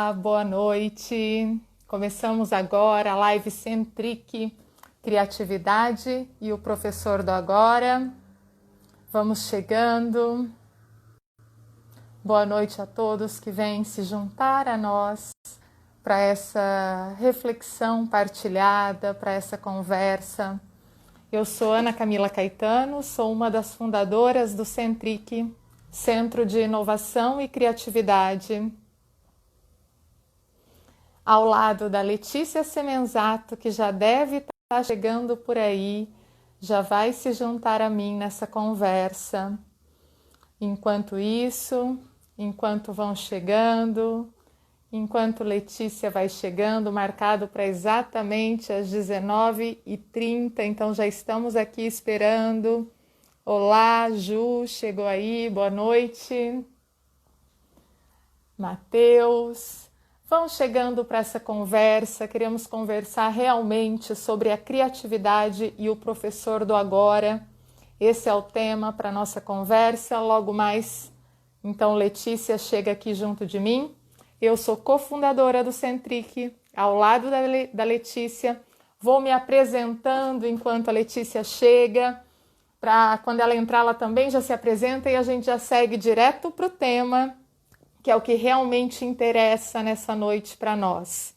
Olá, boa noite. Começamos agora a live Centric Criatividade e o professor do agora. Vamos chegando. Boa noite a todos que vêm se juntar a nós para essa reflexão partilhada, para essa conversa. Eu sou Ana Camila Caetano, sou uma das fundadoras do Centric, Centro de Inovação e Criatividade, ao lado da Letícia Semenzato, que já deve estar chegando por aí, já vai se juntar a mim nessa conversa. Enquanto isso, enquanto vão chegando, enquanto Letícia vai chegando, marcado para exatamente às 19h30, então já estamos aqui esperando. Olá, Ju, chegou aí, boa noite. Matheus, vão chegando para essa conversa, queremos conversar realmente sobre a criatividade e o professor do agora. Esse é o tema para a nossa conversa, logo mais. Então, Letícia chega aqui junto de mim. Eu sou cofundadora do Centric, ao lado da Letícia. Vou me apresentando enquanto a Letícia chega, para quando ela entrar, ela também já se apresenta e a gente já segue direto para o tema, que é o que realmente interessa nessa noite para nós.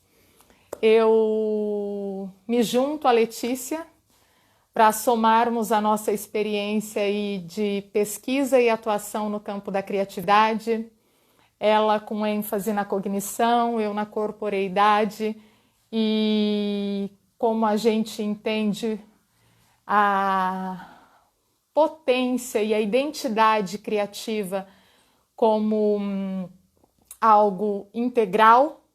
Eu me junto à Letícia para somarmos a nossa experiência aí de pesquisa e atuação no campo da criatividade, ela com ênfase na cognição, eu na corporeidade, e como a gente entende a potência e a identidade criativa como algo integral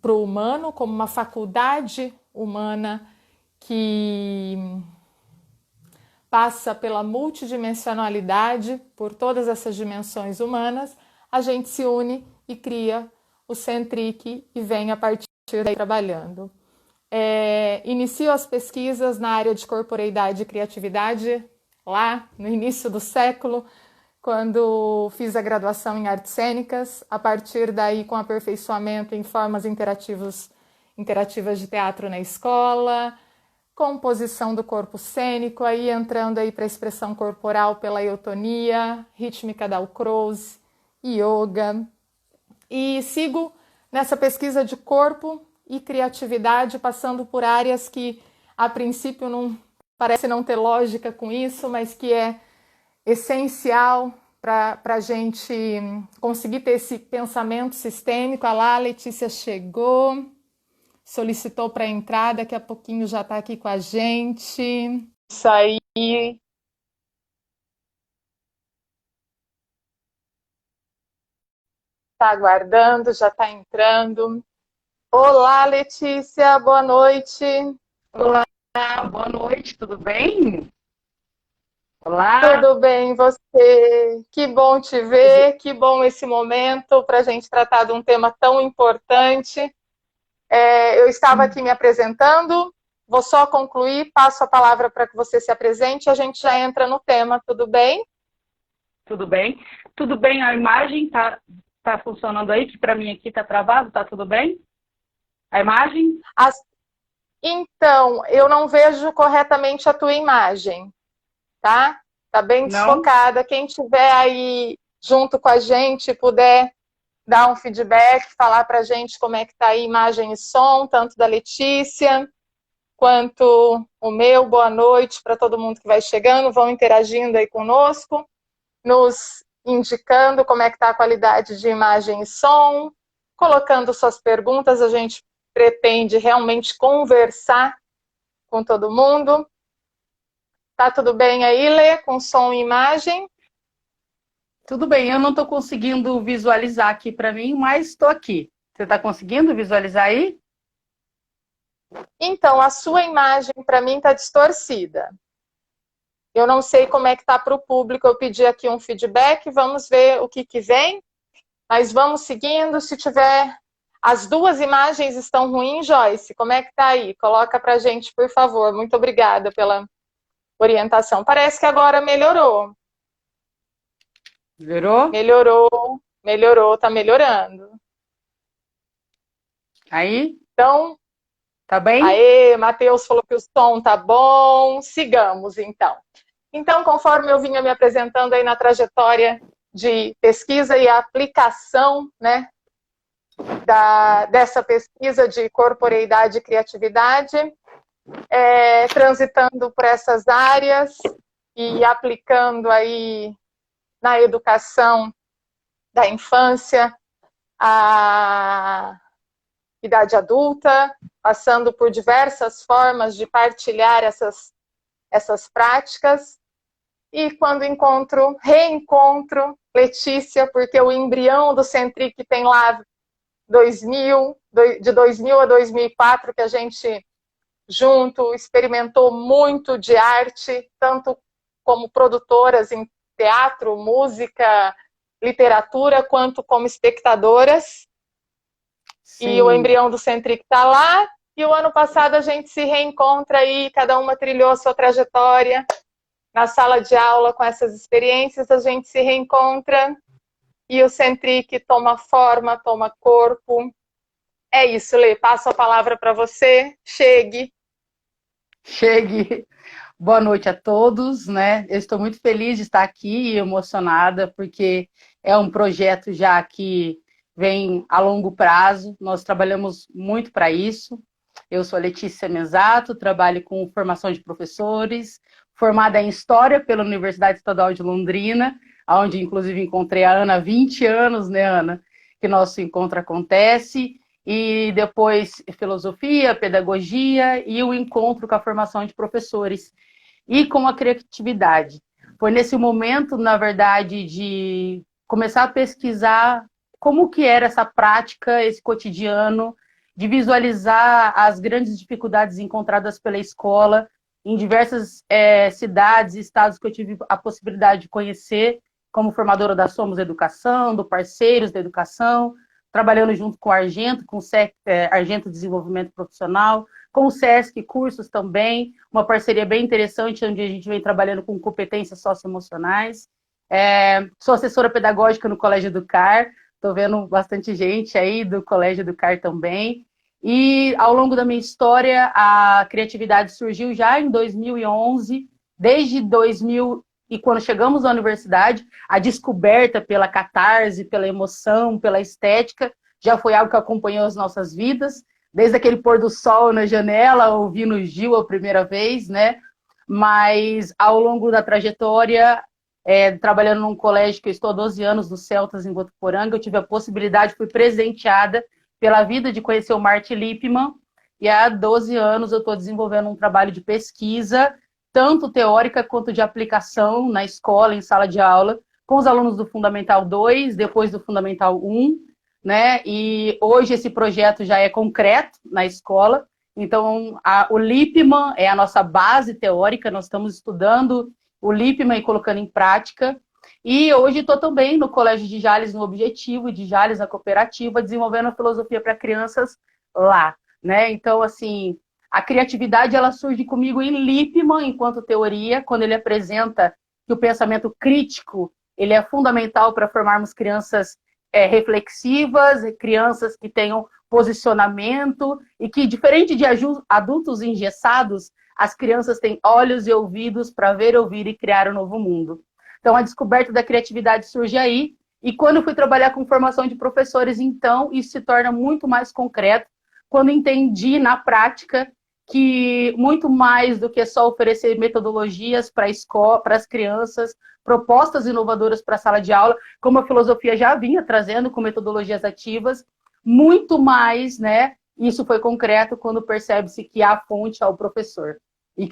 para o humano, como uma faculdade humana que passa pela multidimensionalidade, por todas essas dimensões humanas, a gente se une e cria o Centric e vem a partir daí trabalhando. Inicio as pesquisas na área de corporeidade e criatividade lá no início do século, quando fiz a graduação em artes cênicas, a partir daí com aperfeiçoamento em formas interativas de teatro na escola, composição do corpo cênico, aí entrando aí para a expressão corporal pela eutonia, rítmica da Dalcroze, yoga, e sigo nessa pesquisa de corpo e criatividade, passando por áreas que a princípio não parece não ter lógica com isso, mas que é essencial para a gente conseguir ter esse pensamento sistêmico. Ah lá, a Letícia chegou, solicitou para entrar, daqui a pouquinho já está aqui com a gente. Isso aí. Está aguardando, já está entrando. Olá, Letícia, boa noite. Olá, boa noite, tudo bem? Olá. Tudo bem, você? Que bom te ver, que bom esse momento para a gente tratar de um tema tão importante. Eu estava aqui me apresentando, vou só concluir, passo a palavra para que você se apresente e a gente já entra no tema, tudo bem? Tudo bem? Tudo bem, a imagem tá funcionando aí, que para mim aqui tá travado, tá tudo bem? A imagem? Então, eu não vejo corretamente a tua imagem, tá? Tá bem Não? desfocada. Quem tiver aí junto com a gente, puder dar um feedback, falar pra gente como é que tá aí imagem e som, tanto da Letícia quanto o meu. Boa noite para todo mundo que vai chegando, vão interagindo aí conosco, nos indicando como é que tá a qualidade de imagem e som, colocando suas perguntas. A gente pretende realmente conversar com todo mundo. Tá tudo bem aí, Lê, com som e imagem? Tudo bem, eu não estou conseguindo visualizar aqui para mim, mas estou aqui. Você está conseguindo visualizar aí? Então, a sua imagem para mim está distorcida. Eu não sei como é que está para o público, eu pedi aqui um feedback, vamos ver o que vem, mas vamos seguindo. Se tiver, as duas imagens estão ruins, Joyce, como é que está aí? Coloca para a gente, por favor. Muito obrigada pela orientação. Parece que agora melhorou. Virou? Melhorou. Melhorou, tá melhorando. Aí, Então, tá bem? aê, Matheus falou que o som tá bom. Sigamos, então. Então, conforme eu vinha me apresentando aí na trajetória de pesquisa e aplicação, né, dessa pesquisa de corporeidade e criatividade, transitando por essas áreas e aplicando aí na educação da infância, a idade adulta, passando por diversas formas de partilhar essas práticas. E quando reencontro Letícia, porque o embrião do Centric tem lá de 2000 a 2004, que a gente junto experimentou muito de arte, tanto como produtoras em teatro, música, literatura, quanto como espectadoras. Sim. E o embrião do Centric está lá, e o ano passado a gente se reencontra aí, cada uma trilhou a sua trajetória na sala de aula com essas experiências, a gente se reencontra e o Centric toma forma, toma corpo. É isso, Lê, passo a palavra para você, chegue. Boa noite a todos, né? Eu estou muito feliz de estar aqui e emocionada, porque é um projeto já que vem a longo prazo, nós trabalhamos muito para isso. Eu sou a Letícia Mesato, trabalho com formação de professores, formada em História pela Universidade Estadual de Londrina, onde inclusive encontrei a Ana há 20 anos, né, Ana, que nosso encontro acontece, e depois Filosofia, Pedagogia e o encontro com a formação de professores e com a criatividade. Foi nesse momento, na verdade, de começar a pesquisar como que era essa prática, esse cotidiano, de visualizar as grandes dificuldades encontradas pela escola em diversas cidades e estados que eu tive a possibilidade de conhecer, como formadora da Somos Educação, do Parceiros da Educação, trabalhando junto com o Argento, com o Argento Desenvolvimento Profissional, com o SESC Cursos também, uma parceria bem interessante, onde a gente vem trabalhando com competências socioemocionais. Sou assessora pedagógica no Colégio Educar, estou vendo bastante gente aí do Colégio Educar também. E ao longo da minha história, a criatividade surgiu já em 2011, desde 2000, e quando chegamos à universidade, a descoberta pela catarse, pela emoção, pela estética, já foi algo que acompanhou as nossas vidas, desde aquele pôr do sol na janela, ouvindo Gil a primeira vez, né? Mas ao longo da trajetória, trabalhando num colégio que eu estou há 12 anos, no Celtas, em Votuporanga, eu tive a possibilidade, fui presenteada pela vida de conhecer o Martin Lippmann, e há 12 anos eu estou desenvolvendo um trabalho de pesquisa, tanto teórica quanto de aplicação na escola, em sala de aula, com os alunos do Fundamental 2, depois do Fundamental 1, né? E hoje esse projeto já é concreto na escola, então o Lippmann é a nossa base teórica, nós estamos estudando o Lippmann e colocando em prática. E hoje estou também no Colégio de Jales, no Objetivo de Jales, na cooperativa, desenvolvendo a filosofia para crianças lá, né? Então, assim, a criatividade, ela surge comigo em Lippmann, enquanto teoria, quando ele apresenta que o pensamento crítico, ele é fundamental para formarmos crianças reflexivas, crianças que tenham posicionamento, e que, diferente de adultos engessados, as crianças têm olhos e ouvidos para ver, ouvir e criar um novo mundo. Então, a descoberta da criatividade surge aí, e quando eu fui trabalhar com formação de professores, então, isso se torna muito mais concreto, quando entendi na prática que muito mais do que só oferecer metodologias para a escola, para as crianças, propostas inovadoras para a sala de aula, como a filosofia já vinha trazendo com metodologias ativas, muito mais, né? Isso foi concreto quando percebe-se que a fonte é o professor. E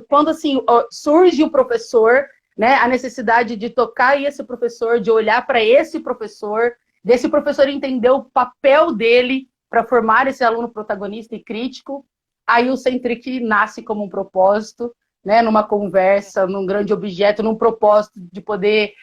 quando assim, surge o professor, né, a necessidade de tocar esse professor, de olhar para esse professor, desse professor entender o papel dele para formar esse aluno protagonista e crítico, aí o Centric nasce como um propósito, né, numa conversa, num grande objeto, num propósito de poder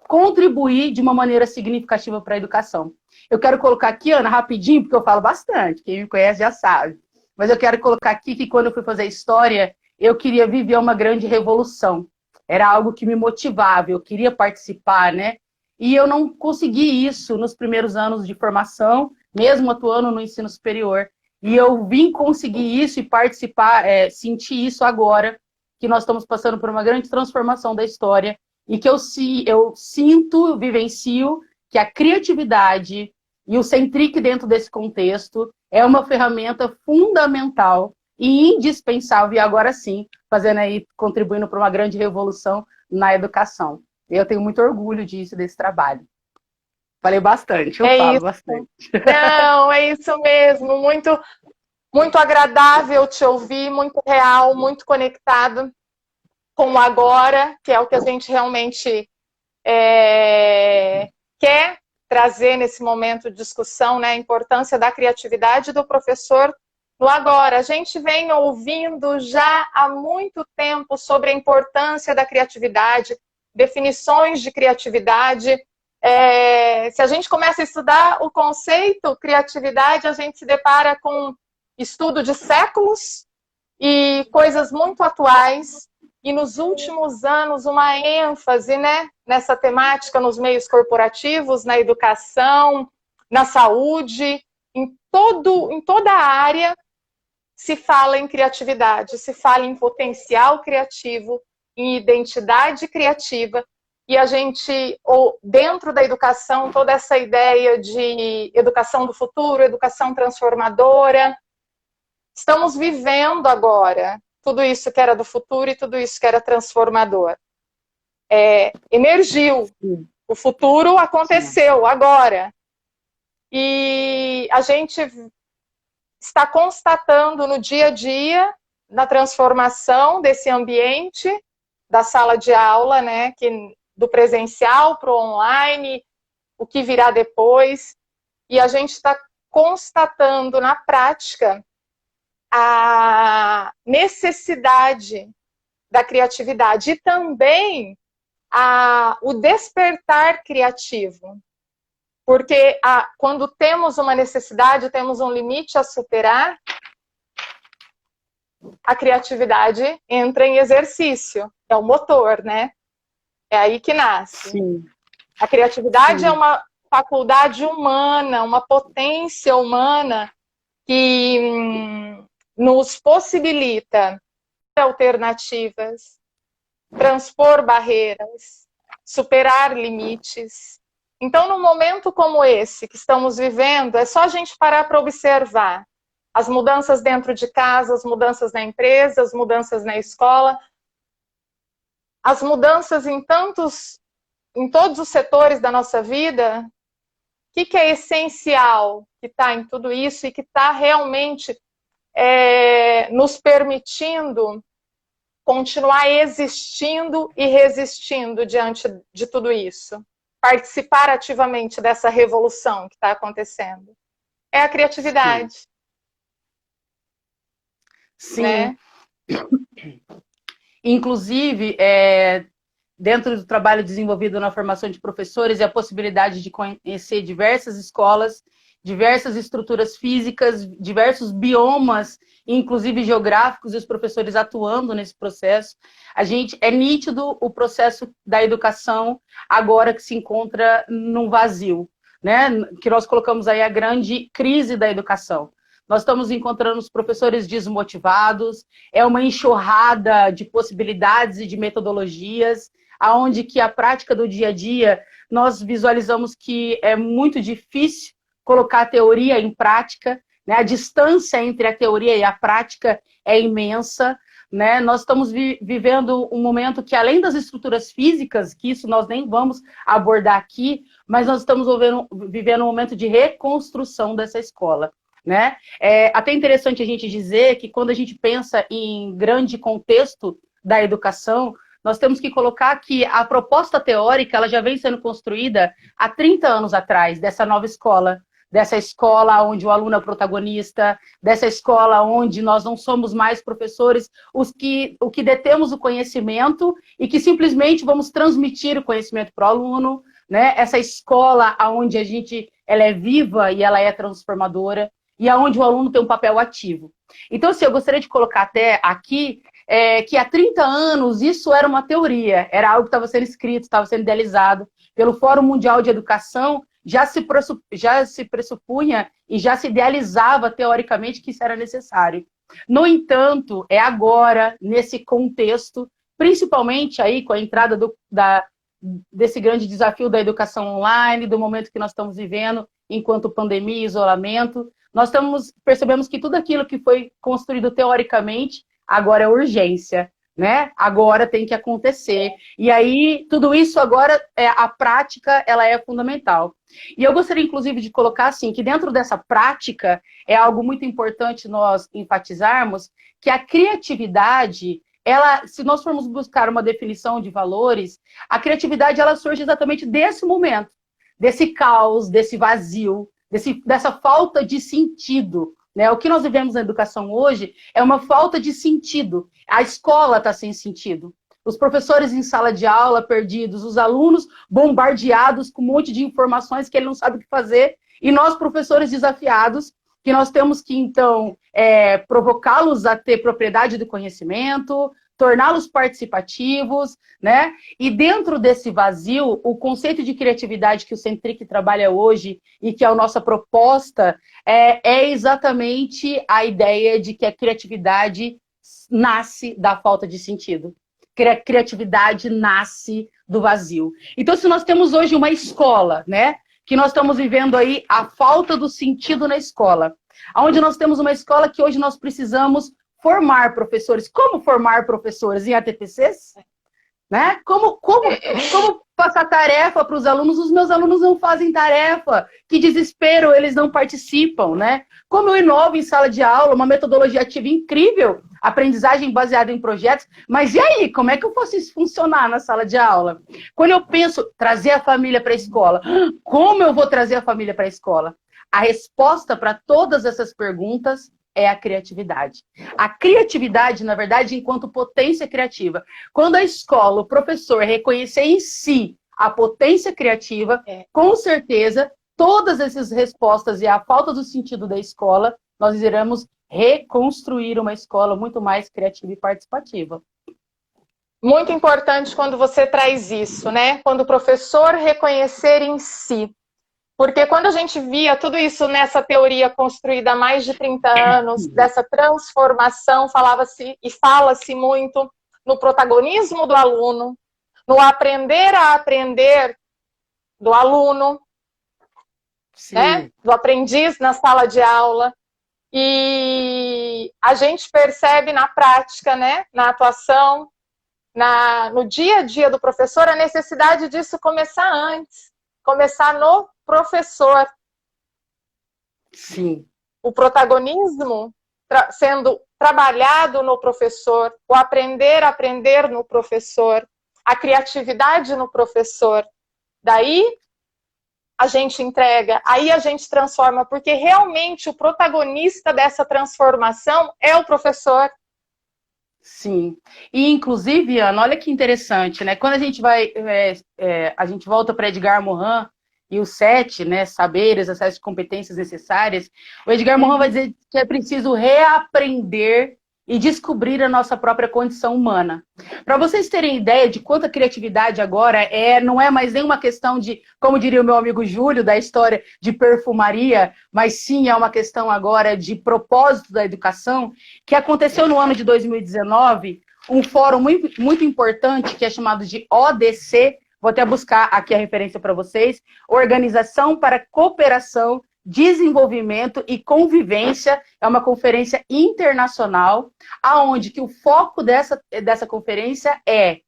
contribuir de uma maneira significativa para a educação. Eu quero colocar aqui, Ana, rapidinho, porque eu falo bastante, quem me conhece já sabe, mas eu quero colocar aqui que quando eu fui fazer história, eu queria viver uma grande revolução. Era algo que me motivava, eu queria participar, né? e eu não consegui isso nos primeiros anos de formação, mesmo atuando no ensino superior. E eu vim conseguir isso e participar, sentir isso agora, que nós estamos passando por uma grande transformação da história, e que eu sinto, vivencio, que a criatividade e o Centric dentro desse contexto é uma ferramenta fundamental e indispensável, e agora sim, fazendo aí, contribuindo para uma grande revolução na educação. Eu tenho muito orgulho disso, desse trabalho. Falei bastante, eu falo isso. bastante. Não, é isso mesmo. Muito, muito agradável te ouvir, muito real, muito conectado com o agora, que é o que a gente realmente quer trazer nesse momento de discussão, né? A importância da criatividade do professor no agora. A gente vem ouvindo já há muito tempo sobre a importância da criatividade, definições de criatividade. Se a gente começa a estudar o conceito criatividade, a gente se depara com estudo de séculos e coisas muito atuais. E nos últimos anos, uma ênfase, né, nessa temática nos meios corporativos, na educação, na saúde, em toda a área se fala em criatividade, se fala em potencial criativo, em identidade criativa. E a gente, dentro da educação, toda essa ideia de educação do futuro, educação transformadora, estamos vivendo agora tudo isso que era do futuro e tudo isso que era transformador. Emergiu. O futuro aconteceu agora. E a gente está constatando no dia a dia, na transformação desse ambiente, da sala de aula, né, do presencial para o online, o que virá depois. E a gente está constatando na prática a necessidade da criatividade e também o despertar criativo. Porque quando temos uma necessidade, temos um limite a superar, a criatividade entra em exercício. É o motor, né? É aí que nasce. Sim. A criatividade é uma faculdade humana, uma potência humana que nos possibilita alternativas, transpor barreiras, superar limites. Então, num momento como esse que estamos vivendo, é só a gente parar para observar as mudanças dentro de casa, as mudanças na empresa, as mudanças na escola, as mudanças em todos os setores da nossa vida. O que é essencial que está em tudo isso e que está realmente nos permitindo continuar existindo e resistindo diante de tudo isso? Participar ativamente dessa revolução que está acontecendo. É a criatividade. Sim. Né? Inclusive, dentro do trabalho desenvolvido na formação de professores e a possibilidade de conhecer diversas escolas, diversas estruturas físicas, diversos biomas, inclusive geográficos, e os professores atuando nesse processo. É nítido o processo da educação agora que se encontra num vazio, né? Que nós colocamos aí a grande crise da educação. Nós estamos encontrando os professores desmotivados, é uma enxurrada de possibilidades e de metodologias, aonde que a prática do dia a dia, nós visualizamos que é muito difícil colocar a teoria em prática, né? A distância entre a teoria e a prática é imensa, né? Nós estamos vivendo um momento que, além das estruturas físicas, que isso nós nem vamos abordar aqui, mas nós estamos vivendo um momento de reconstrução dessa escola. Né? É até interessante a gente dizer que quando a gente pensa em grande contexto da educação, nós temos que colocar que a proposta teórica ela já vem sendo construída há 30 anos atrás, dessa nova escola, dessa escola onde o aluno é o protagonista, dessa escola onde nós não somos mais professores, o que detemos o conhecimento e que simplesmente vamos transmitir o conhecimento para o aluno, né? Essa escola onde ela é viva e ela é transformadora, e aonde o aluno tem um papel ativo. Então, assim, eu gostaria de colocar até aqui que há 30 anos isso era uma teoria, era algo que estava sendo escrito, estava sendo idealizado pelo Fórum Mundial de Educação, já se pressupunha e já se idealizava teoricamente que isso era necessário. No entanto, é agora, nesse contexto, principalmente aí com a entrada desse grande desafio da educação online, do momento que nós estamos vivendo, enquanto pandemia e isolamento, percebemos que tudo aquilo que foi construído teoricamente, agora é urgência, né? Agora tem que acontecer. E aí, tudo isso agora, a prática, ela é fundamental. E eu gostaria, inclusive, de colocar assim, que dentro dessa prática, é algo muito importante nós enfatizarmos, que a criatividade, se nós formos buscar uma definição de valores, a criatividade, ela surge exatamente desse momento, desse caos, desse vazio, dessa falta de sentido, né? O que nós vivemos na educação hoje é uma falta de sentido. A escola está sem sentido. Os professores em sala de aula perdidos, os alunos bombardeados com um monte de informações que ele não sabe o que fazer, e nós, professores desafiados, que nós temos que, então, provocá-los a ter propriedade do conhecimento, torná-los participativos, né? E dentro desse vazio, o conceito de criatividade que o Centric trabalha hoje e que é a nossa proposta é exatamente a ideia de que a criatividade nasce da falta de sentido. Criatividade nasce do vazio. Então, se nós temos hoje uma escola, né? Que nós estamos vivendo aí a falta do sentido na escola, onde nós temos uma escola que hoje nós precisamos formar professores. Como formar professores em ATPCs? Né? Como passar tarefa para os alunos? Os meus alunos não fazem tarefa. Que desespero, eles não participam. Né? Como eu inovo em sala de aula, uma metodologia ativa incrível, aprendizagem baseada em projetos. Mas e aí, como é que eu faço isso funcionar na sala de aula? Quando eu penso trazer a família para a escola, como eu vou trazer a família para a escola? A resposta para todas essas perguntas é a criatividade. A criatividade, na verdade, enquanto potência criativa. Quando a escola, o professor reconhecer em si a potência criativa, com certeza, todas essas respostas e a falta do sentido da escola, nós iremos reconstruir uma escola muito mais criativa e participativa. Muito importante quando você traz isso, né? Quando o professor reconhecer em si. Porque quando a gente via tudo isso nessa teoria construída há mais de 30 anos, dessa transformação, falava-se e fala-se muito no protagonismo do aluno, no aprender a aprender do aluno, né? Do aprendiz na sala de aula. E a gente percebe na prática, né? Na atuação, no dia a dia do professor, a necessidade disso começar antes. Começar no professor. Sim. O protagonismo sendo trabalhado no professor, o aprender a aprender no professor, a criatividade no professor. Daí a gente entrega, aí a gente transforma, porque realmente o protagonista dessa transformação é o professor. Sim. E, inclusive, Ana, olha que interessante, né? Quando a gente a gente volta para Edgar Morin e os 7, né, saberes, as 7 competências necessárias, o Edgar Morin vai dizer que é preciso reaprender e descobrir a nossa própria condição humana. Para vocês terem ideia de quanta criatividade agora não é mais nenhuma questão de, como diria o meu amigo Júlio, da história de perfumaria, mas sim é uma questão agora de propósito da educação, que aconteceu no ano de 2019, um fórum muito importante que é chamado de ODC, vou até buscar aqui a referência para vocês, Organização para Cooperação, Desenvolvimento e Convivência, é uma conferência internacional, aonde que o foco dessa conferência é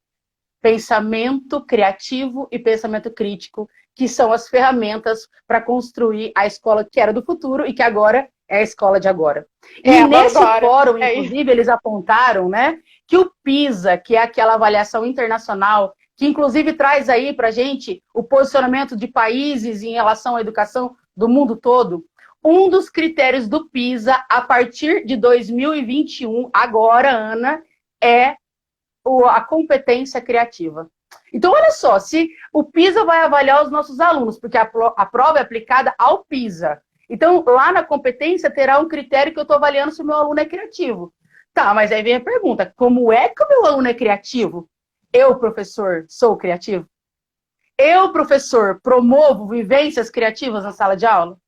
pensamento criativo e pensamento crítico, que são as ferramentas para construir a escola que era do futuro e que agora é a escola de agora. E nesse fórum, inclusive, eles apontaram, né, que o PISA, que é aquela avaliação internacional, que inclusive traz aí para a gente o posicionamento de países em relação à educação do mundo todo, um dos critérios do PISA, a partir de 2021, agora, Ana, é a competência criativa. Então, olha só, se o PISA vai avaliar os nossos alunos, porque a prova é aplicada ao PISA. Então, lá na competência terá um critério que eu estou avaliando se o meu aluno é criativo. Tá, mas aí vem a pergunta, como é que o meu aluno é criativo? Eu, professor, sou criativo? Eu, professor, promovo vivências criativas na sala de aula?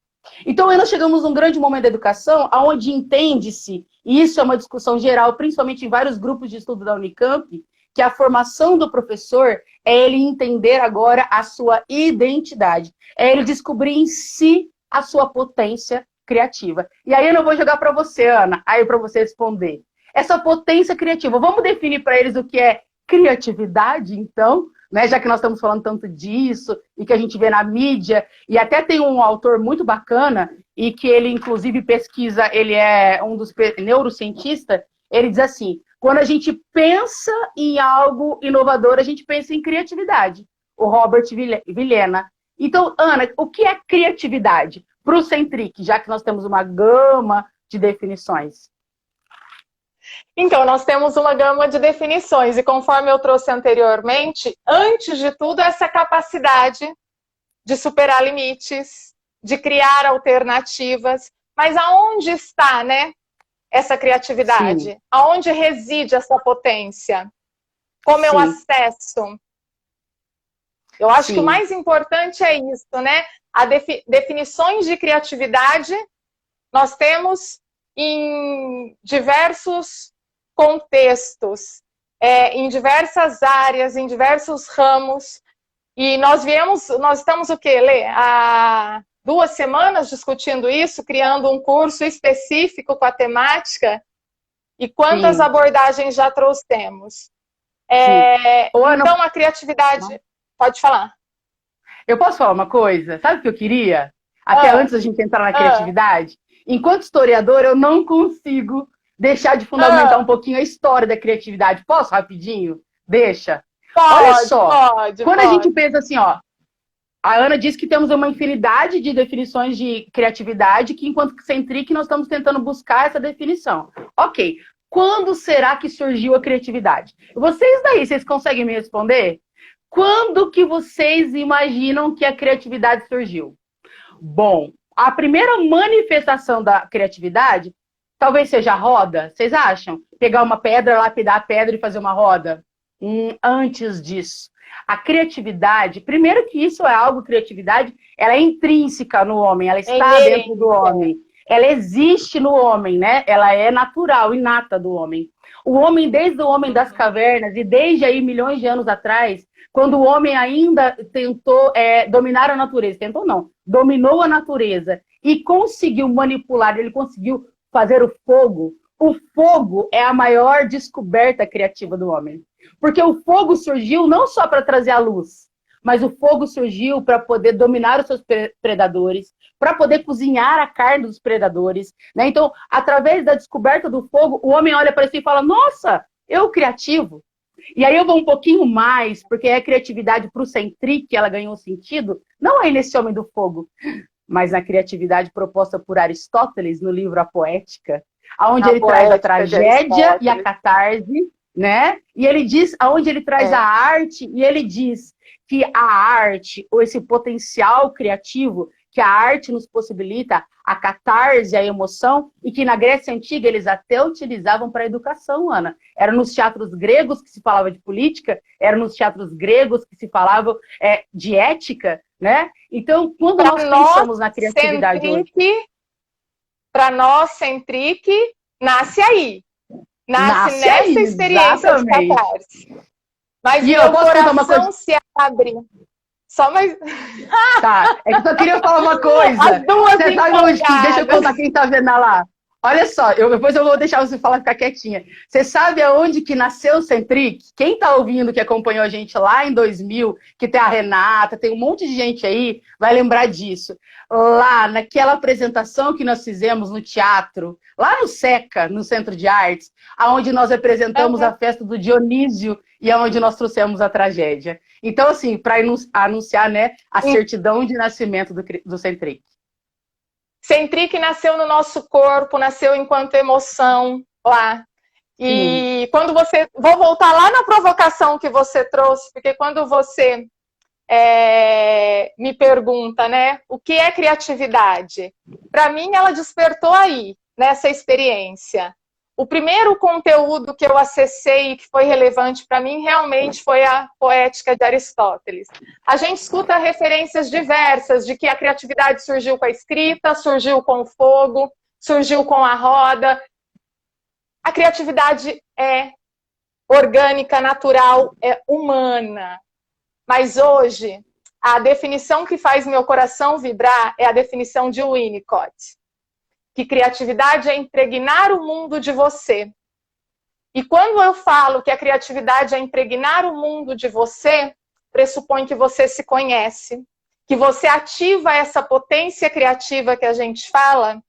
Então, aí nós chegamos num grande momento da educação, onde entende-se, e isso é uma discussão geral, principalmente em vários grupos de estudo da Unicamp, que a formação do professor é ele entender agora a sua identidade, é ele descobrir em si a sua potência criativa. E aí eu não vou jogar para você, Ana, aí para você responder. Essa potência criativa, vamos definir para eles o que é criatividade, então, né? Já que nós estamos falando tanto disso e que a gente vê na mídia, e até tem um autor muito bacana e que ele inclusive pesquisa, ele é um dos neurocientistas, ele diz assim, quando a gente pensa em algo inovador, a gente pensa em criatividade. O Robert Vilhena. Então, Ana, o que é criatividade para o Centric, já que nós temos uma gama de definições? Então, nós temos uma gama de definições, e conforme eu trouxe anteriormente, antes de tudo, essa capacidade de superar limites, de criar alternativas, mas aonde está, né, essa criatividade? Sim. Aonde reside essa potência? Como eu acesso? Eu acho que o mais importante é isso, né? Definições de criatividade nós temos em diversos contextos, em diversas áreas, em diversos ramos. E nós estamos o quê, Lê? Há 2 semanas discutindo isso, criando um curso específico com a temática. E quantas abordagens já trouxemos? Então, a criatividade... Não. Pode falar. Eu posso falar uma coisa? Sabe o que eu queria? Até antes da gente entrar na criatividade? Enquanto historiador, eu não consigo deixar de fundamentar um pouquinho a história da criatividade. Posso rapidinho? Deixa. Olha só, quando a gente pensa assim, ó, a Ana disse que temos uma infinidade de definições de criatividade, que enquanto Centric nós estamos tentando buscar essa definição. Ok, quando será que surgiu a criatividade? Vocês daí, vocês conseguem me responder? Quando que vocês imaginam que a criatividade surgiu? Bom, a primeira manifestação da criatividade talvez seja a roda, vocês acham? Pegar uma pedra, lapidar a pedra e fazer uma roda? Antes disso. A criatividade, primeiro que isso é algo, criatividade, ela é intrínseca no homem, ela está dentro do homem. Ela existe no homem, né? Ela é natural, inata do homem. O homem, desde o homem das cavernas, e desde aí milhões de anos atrás, quando o homem ainda tentou dominar a natureza, tentou não, dominou a natureza e conseguiu manipular, ele conseguiu fazer o fogo. O fogo é a maior descoberta criativa do homem. Porque o fogo surgiu não só para trazer a luz, mas o fogo surgiu para poder dominar os seus predadores, para poder cozinhar a carne dos predadores, né? Então, através da descoberta do fogo, o homem olha para si e fala, nossa, eu criativo. E aí eu vou um pouquinho mais, porque a criatividade para o Centric, ela ganhou sentido, não é nesse Homem do Fogo, mas na criatividade proposta por Aristóteles no livro A Poética, onde ele traz a tragédia e a catarse, né? E ele diz, aonde ele traz a arte, e ele diz que a arte, ou esse potencial criativo, que a arte nos possibilita, a catarse, a emoção, e que na Grécia Antiga eles até utilizavam para a educação, Ana. Era nos teatros gregos que se falava de política, era nos teatros gregos que se falava de ética, né? Então, quando nós pensamos na criatividade hoje... Para nós, Centric, nasce aí. Nasce nessa aí, experiência de catarse. Mas meu coração se abre. Só mais... Tá, é que eu só queria falar uma coisa. As duas você sabe onde que... Deixa eu contar quem tá vendo lá. Olha só, depois eu vou deixar você falar, ficar quietinha. Você sabe aonde que nasceu o Centric? Quem tá ouvindo, que acompanhou a gente lá em 2000, que tem a Renata, tem um monte de gente aí, vai lembrar disso. Lá, naquela apresentação que nós fizemos no teatro, lá no SECA, no Centro de Artes, aonde nós apresentamos a festa do Dionísio e aonde nós trouxemos a tragédia. Então, assim, para anunciar, né, a certidão de nascimento do Centric. Centric nasceu no nosso corpo, nasceu enquanto emoção lá. E quando você... Vou voltar lá na provocação que você trouxe, porque quando você me pergunta, né, o que é criatividade? Para mim, ela despertou aí, nessa experiência. o primeiro conteúdo que eu acessei e que foi relevante para mim realmente foi a Poética de Aristóteles. A gente escuta referências diversas de que a criatividade surgiu com a escrita, surgiu com o fogo, surgiu com a roda. A criatividade é orgânica, natural, é humana. Mas hoje, a definição que faz meu coração vibrar é a definição de Winnicott. Que criatividade é impregnar o mundo de você. E quando eu falo que a criatividade é impregnar o mundo de você, pressupõe que você se conhece, que você ativa essa potência criativa que a gente fala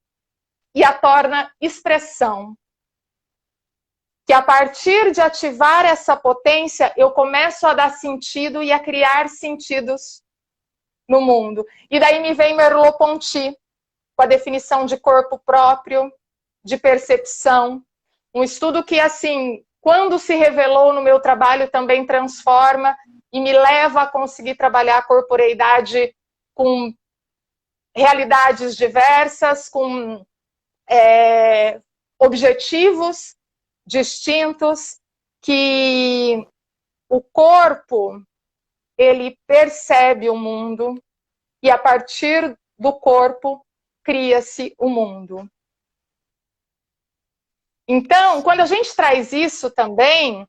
e a torna expressão. Que a partir de ativar essa potência, eu começo a dar sentido e a criar sentidos no mundo. E daí me vem Merleau-Ponty, com a definição de corpo próprio, de percepção. Um estudo que, assim, quando se revelou no meu trabalho, também transforma e me leva a conseguir trabalhar a corporeidade com realidades diversas, com objetivos distintos, que o corpo, ele percebe o mundo e, a partir do corpo, cria-se o mundo. Então, quando a gente traz isso também,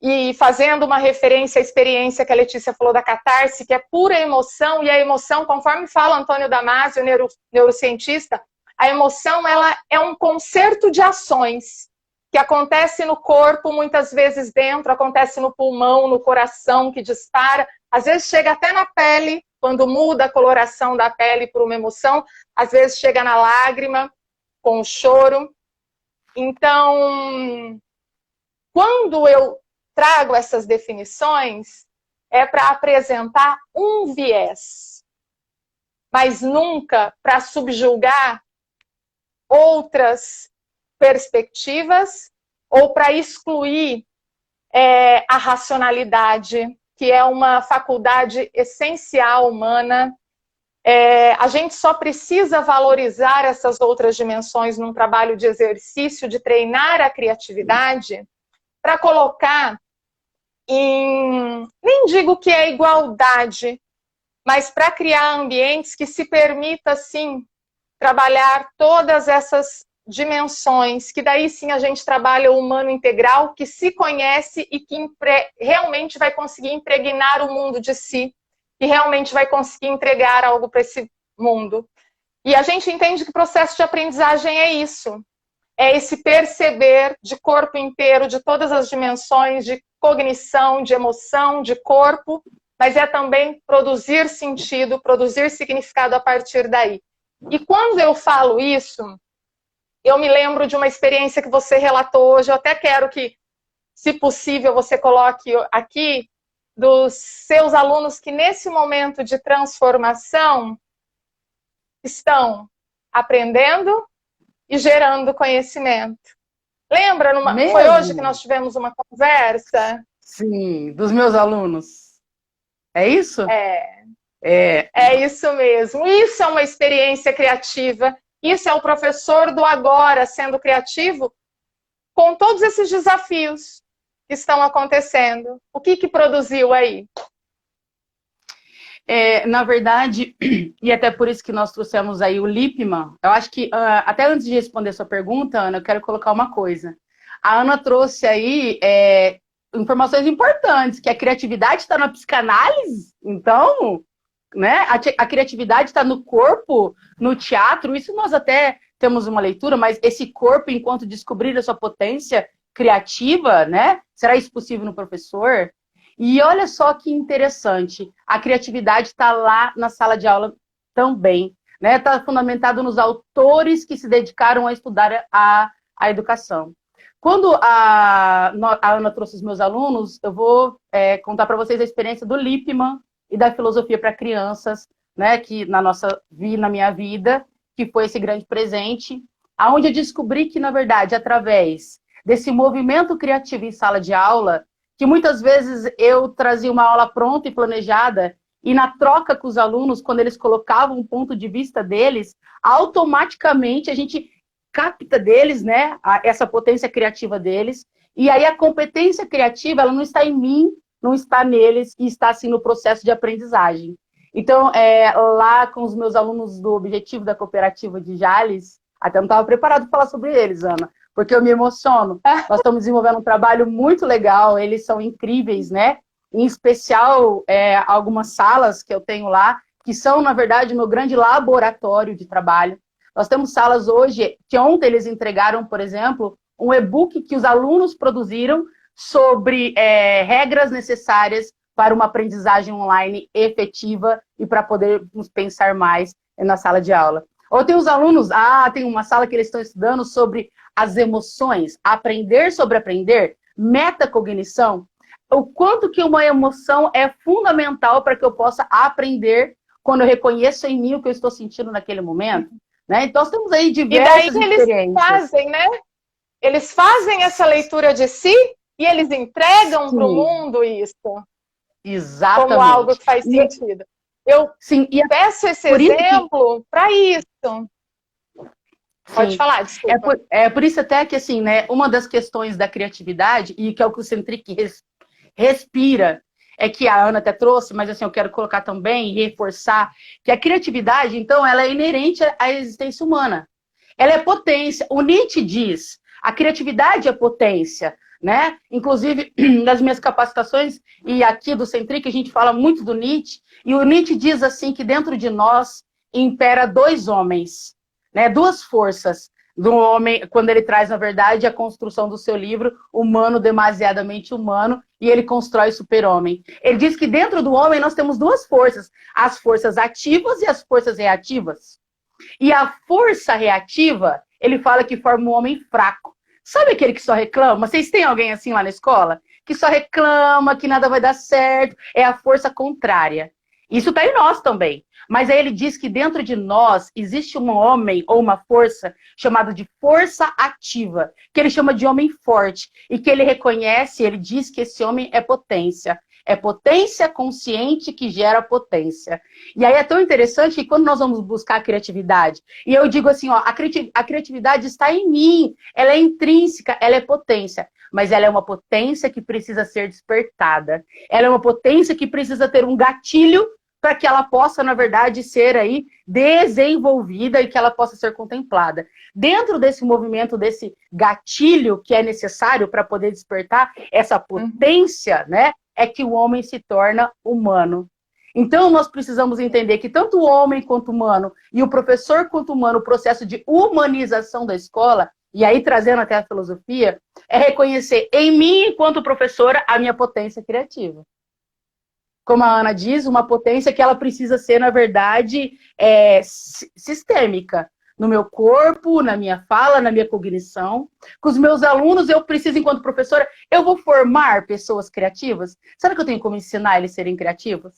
e fazendo uma referência à experiência que a Letícia falou da catarse, que é pura emoção, e a emoção, conforme fala Antônio Damasio, neurocientista, a emoção ela é um concerto de ações que acontece no corpo, muitas vezes dentro, acontece no pulmão, no coração, que dispara, às vezes chega até na pele, quando muda a coloração da pele por uma emoção, às vezes chega na lágrima, com o choro. Então, quando eu trago essas definições, é para apresentar um viés, mas nunca para subjugar outras perspectivas ou para excluir a racionalidade, que é uma faculdade essencial humana. A gente só precisa valorizar essas outras dimensões num trabalho de exercício, de treinar a criatividade, para colocar em, nem digo que é igualdade, mas para criar ambientes que se permita, sim, trabalhar todas essas dimensões, que daí sim a gente trabalha o humano integral, que se conhece e que realmente vai conseguir impregnar o mundo de si, e realmente vai conseguir entregar algo para esse mundo. E a gente entende que o processo de aprendizagem é isso, é esse perceber de corpo inteiro, de todas as dimensões, de cognição, de emoção, de corpo, mas é também produzir sentido, produzir significado a partir daí. E quando eu falo isso, eu me lembro de uma experiência que você relatou hoje, eu até quero que, se possível, você coloque aqui, dos seus alunos que nesse momento de transformação estão aprendendo e gerando conhecimento. Lembra? Foi hoje que nós tivemos uma conversa? Sim, dos meus alunos. É isso? É isso mesmo. Isso é uma experiência criativa. Isso é o professor do agora sendo criativo com todos esses desafios que estão acontecendo. O que produziu aí? Na verdade, e até por isso que nós trouxemos aí o Lippmann, eu acho que, até antes de responder a sua pergunta, Ana, eu quero colocar uma coisa. A Ana trouxe aí informações importantes, que a criatividade está na psicanálise, então, né, a criatividade está no corpo, no teatro, isso nós até temos uma leitura, mas esse corpo, enquanto descobrir a sua potência criativa, né, será isso possível no professor? E olha só que interessante, a criatividade está lá na sala de aula também, né? Está fundamentado nos autores que se dedicaram a estudar a educação. Quando a Ana trouxe os meus alunos, eu vou contar para vocês a experiência do Lippmann e da filosofia para crianças, né? Que na minha vida, que foi esse grande presente, aonde eu descobri que, na verdade, através desse movimento criativo em sala de aula, que muitas vezes eu trazia uma aula pronta e planejada, e na troca com os alunos, quando eles colocavam um ponto de vista deles, automaticamente a gente capta deles, né, essa potência criativa deles, e aí a competência criativa, ela não está em mim, não está neles, e está, assim, no processo de aprendizagem. Então, lá com os meus alunos do Objetivo da Cooperativa de Jales, até não estava preparado para falar sobre eles, Ana, porque eu me emociono. Nós estamos desenvolvendo um trabalho muito legal, eles são incríveis, né? Em especial, algumas salas que eu tenho lá, que são, na verdade, o meu grande laboratório de trabalho. Nós temos salas hoje, que ontem eles entregaram, por exemplo, um e-book que os alunos produziram sobre regras necessárias para uma aprendizagem online efetiva e para podermos pensar mais na sala de aula. Ou tem os alunos, tem uma sala que eles estão estudando sobre as emoções, aprender sobre aprender, metacognição, o quanto que uma emoção é fundamental para que eu possa aprender quando eu reconheço em mim o que eu estou sentindo naquele momento. Né? Então, nós temos aí diversas experiências. Eles fazem, né? Eles fazem essa leitura de si e eles entregam para o mundo isso. Exatamente. Como algo que faz sentido. Eu peço esse exemplo para isso. Pode falar, desculpa. Por isso até que, assim, né, uma das questões da criatividade, e que é o que o Centric respira, é que a Ana até trouxe, mas assim, eu quero colocar também e reforçar, que a criatividade, então, ela é inerente à existência humana. Ela é potência. O Nietzsche diz, a criatividade é potência, né? Inclusive, nas minhas capacitações, e aqui do Centric, a gente fala muito do Nietzsche, e o Nietzsche diz assim, que dentro de nós impera dois homens, né? Duas forças do homem, quando ele traz, na verdade, a construção do seu livro, Humano Demasiadamente Humano, e ele constrói Super-Homem. Ele diz que dentro do homem nós temos duas forças, as forças ativas e as forças reativas. E a força reativa, ele fala que forma um homem fraco. Sabe aquele que só reclama? Vocês têm alguém assim lá na escola? Que só reclama, que nada vai dar certo. É a força contrária. Isso está em nós também. Mas aí ele diz que dentro de nós existe um homem ou uma força chamada de força ativa, que ele chama de homem forte. E que ele reconhece, ele diz que esse homem é potência. É potência consciente que gera potência. E aí é tão interessante que quando nós vamos buscar a criatividade, e eu digo assim, ó, a criatividade está em mim, ela é intrínseca, ela é potência, mas ela é uma potência que precisa ser despertada. Ela é uma potência que precisa ter um gatilho para que ela possa, na verdade, ser aí desenvolvida e que ela possa ser contemplada. Dentro desse movimento, desse gatilho que é necessário para poder despertar essa potência, né? É que o homem se torna humano. Então, nós precisamos entender que tanto o homem quanto o humano, e o professor quanto o humano, o processo de humanização da escola, e aí trazendo até a filosofia, é reconhecer em mim, enquanto professora, a minha potência criativa. Como a Ana diz, uma potência que ela precisa ser, na verdade, sistêmica. No meu corpo, na minha fala, na minha cognição. Com os meus alunos, eu preciso, enquanto professora, eu vou formar pessoas criativas? Será que eu tenho como ensinar eles a serem criativos?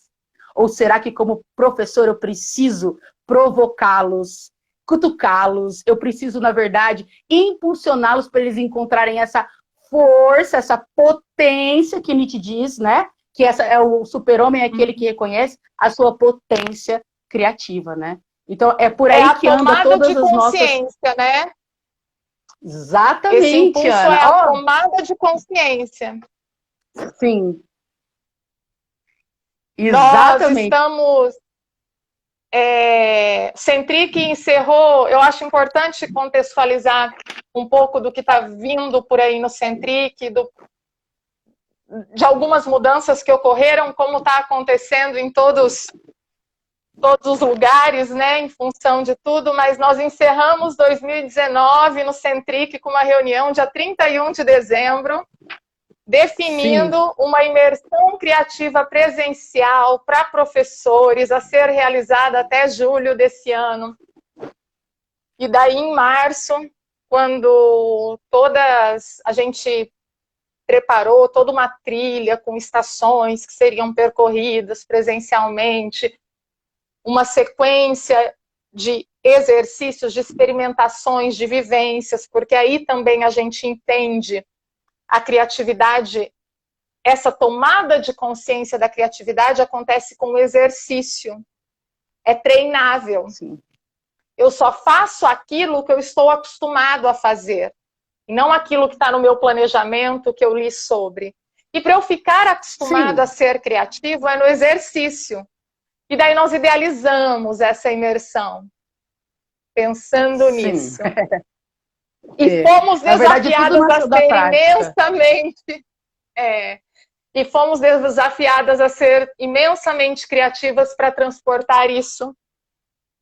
Ou será que, como professor, eu preciso provocá-los, cutucá-los? Eu preciso, na verdade, impulsioná-los para eles encontrarem essa força, essa potência que Nietzsche diz, né? Que essa é o super-homem, é aquele que reconhece a sua potência criativa, né? Então, é por aí que anda todas as nossas... É a tomada de consciência, né? Exatamente, esse impulso Ana. É a tomada de consciência. Sim. Exatamente. Nós estamos... Centric encerrou... Eu acho importante contextualizar um pouco do que está vindo por aí no Centric, de algumas mudanças que ocorreram, como está acontecendo em todos os lugares, né, em função de tudo, mas nós encerramos 2019 no Centric com uma reunião dia 31 de dezembro, definindo uma imersão criativa presencial para professores a ser realizada até julho desse ano. E daí, em março, quando a gente preparou toda uma trilha com estações que seriam percorridas presencialmente, uma sequência de exercícios, de experimentações, de vivências, porque aí também a gente entende a criatividade, essa tomada de consciência da criatividade acontece com o exercício, é treinável. Sim. Eu só faço aquilo que eu estou acostumado a fazer, e não aquilo que está no meu planejamento, que eu li sobre. E para eu ficar acostumado Sim, a ser criativo é no exercício. E daí nós idealizamos essa imersão, pensando sim. nisso. E É. fomos Na verdade, tudo desafiadas a nasceu da ser prática. imensamente. É, e fomos desafiadas a ser imensamente criativas para transportar isso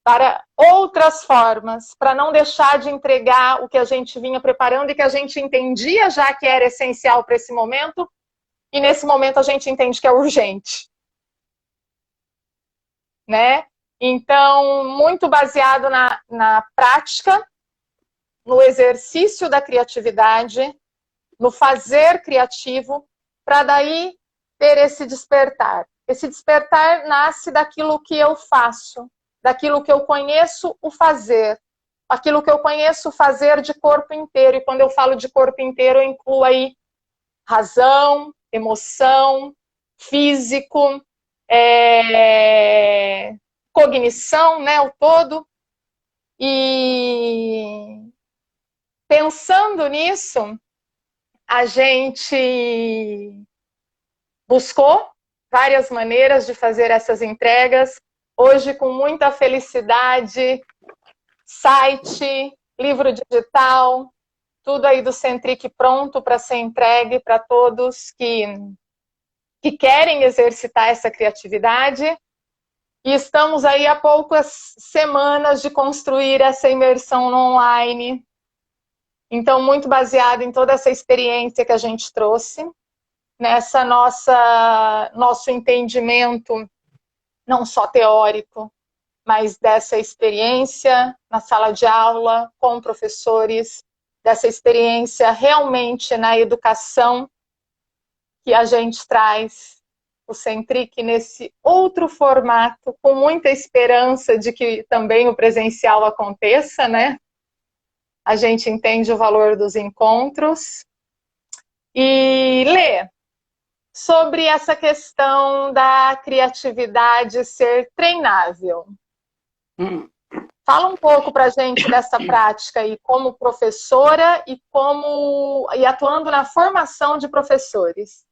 para outras formas, para não deixar de entregar o que a gente vinha preparando e que a gente entendia já que era essencial para esse momento, e nesse momento a gente entende que é urgente, né? Então, muito baseado na prática, no exercício da criatividade, no fazer criativo, para daí ter esse despertar. Esse despertar nasce daquilo que eu faço, daquilo que eu conheço o fazer, aquilo que eu conheço fazer de corpo inteiro. E quando eu falo de corpo inteiro, eu incluo aí razão, emoção, físico, cognição, né, o todo. E pensando nisso, a gente buscou várias maneiras de fazer essas entregas. Hoje, com muita felicidade, site, livro digital, tudo aí do Centric pronto para ser entregue para todos que querem exercitar essa criatividade. E estamos aí há poucas semanas de construir essa imersão no online. Então, muito baseado em toda essa experiência que a gente trouxe, nessa nosso entendimento, não só teórico, mas dessa experiência na sala de aula, com professores, dessa experiência realmente na educação, que a gente traz o Centric nesse outro formato, com muita esperança de que também o presencial aconteça, né? A gente entende o valor dos encontros. E, Lê, sobre essa questão da criatividade ser treinável. Hum. Fala um pouco para a gente dessa prática aí, como professora e atuando na formação de professores.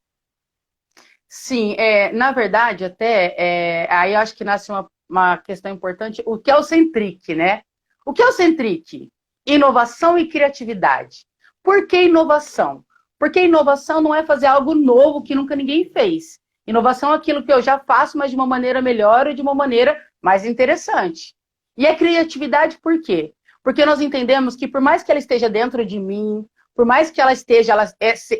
Sim, na verdade, até, aí eu acho que nasce uma questão importante, o que é o Centric, né? O que é o Centric? Inovação e criatividade. Por que inovação? Porque inovação não é fazer algo novo que nunca ninguém fez. Inovação é aquilo que eu já faço, mas de uma maneira melhor ou de uma maneira mais interessante. E a criatividade por quê? Porque nós entendemos que por mais que ela esteja dentro de mim, por mais que ela esteja,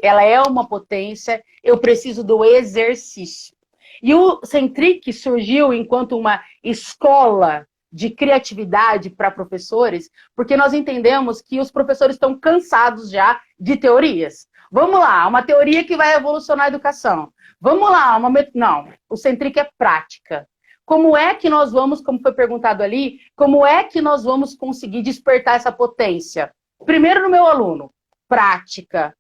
ela é uma potência, eu preciso do exercício. E o Centric surgiu enquanto uma escola de criatividade para professores, porque nós entendemos que os professores estão cansados já de teorias. Vamos lá, uma teoria que vai evolucionar a educação. Vamos lá, não, o Centric é prática. Como é que nós vamos, como foi perguntado ali, como é que nós vamos conseguir despertar essa potência? Primeiro no meu aluno, prática,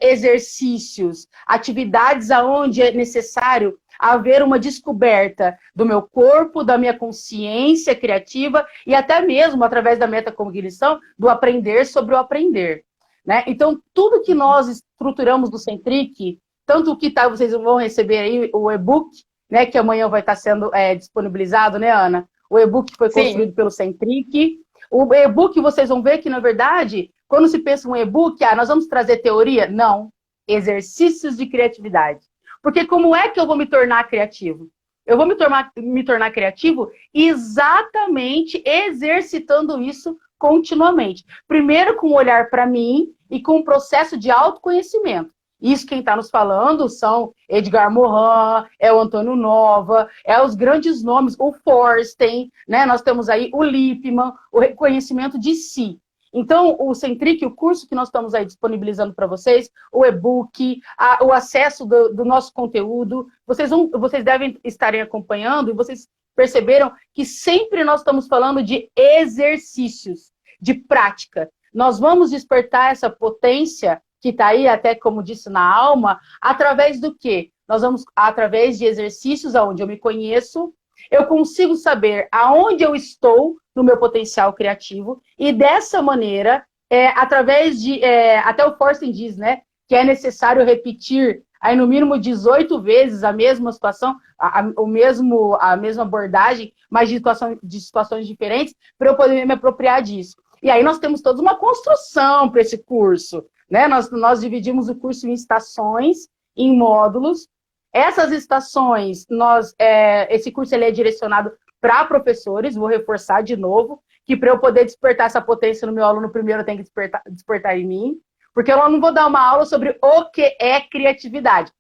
exercícios, atividades aonde é necessário haver uma descoberta do meu corpo, da minha consciência criativa e até mesmo através da metacognição, do aprender sobre o aprender. Né? Então, tudo que nós estruturamos do Centric, tanto o que vocês vão receber aí, o e-book, né, que amanhã vai estar sendo disponibilizado, né, Ana? O e-book foi construído pelo Centric. O e-book, vocês vão ver que, na verdade, quando se pensa em um e-book, nós vamos trazer teoria? Não. Exercícios de criatividade. Porque como é que eu vou me tornar criativo? Eu vou me tornar criativo exatamente exercitando isso continuamente. Primeiro com o olhar para mim e com o processo de autoconhecimento. Isso quem está nos falando são Edgar Morin, é o Antônio Nova, é os grandes nomes, o Forsten, né? Nós temos aí o Lippmann, o reconhecimento de si. Então, o Centric, o curso que nós estamos aí disponibilizando para vocês, o e-book, o acesso do nosso conteúdo, vocês devem estarem acompanhando e vocês perceberam que sempre nós estamos falando de exercícios, de prática. Nós vamos despertar essa potência que está aí, até como disse na alma, através do quê? Nós vamos, através de exercícios onde eu me conheço, eu consigo saber aonde eu estou no meu potencial criativo, e dessa maneira, através de, até o Forsten diz, né, que é necessário repetir aí no mínimo 18 vezes a mesma situação, a mesma abordagem, mas de situações diferentes, para eu poder me apropriar disso. E aí nós temos toda uma construção para esse curso, né? Nós dividimos o curso em estações, em módulos. Essas estações, esse curso ele é direcionado para professores, vou reforçar de novo, que para eu poder despertar essa potência no meu aluno, primeiro eu tenho que despertar em mim, porque eu não vou dar uma aula sobre o que é criatividade.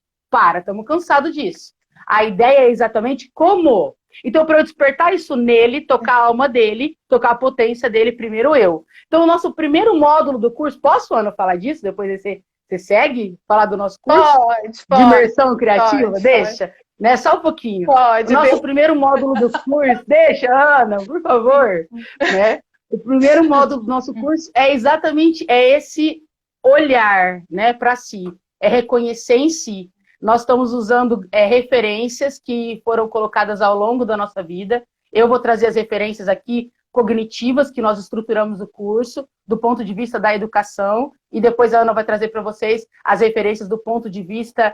Estamos cansados disso. A ideia é exatamente como. Então, para eu despertar isso nele, tocar a alma dele, tocar a potência dele, primeiro eu. Então, o nosso primeiro módulo do curso, posso, Ana, falar disso? Depois você segue falar do nosso curso? Pode, de imersão criativa? pode, deixa, pode. Né? Só um pouquinho. Pode. O nosso primeiro módulo do curso, deixa, Ana, por favor. Né? O primeiro módulo do nosso curso é exatamente esse olhar, né, para si, é reconhecer em si. Nós estamos usando referências que foram colocadas ao longo da nossa vida. Eu vou trazer as referências aqui cognitivas que nós estruturamos o curso, do ponto de vista da educação, e depois a Ana vai trazer para vocês as referências do ponto de vista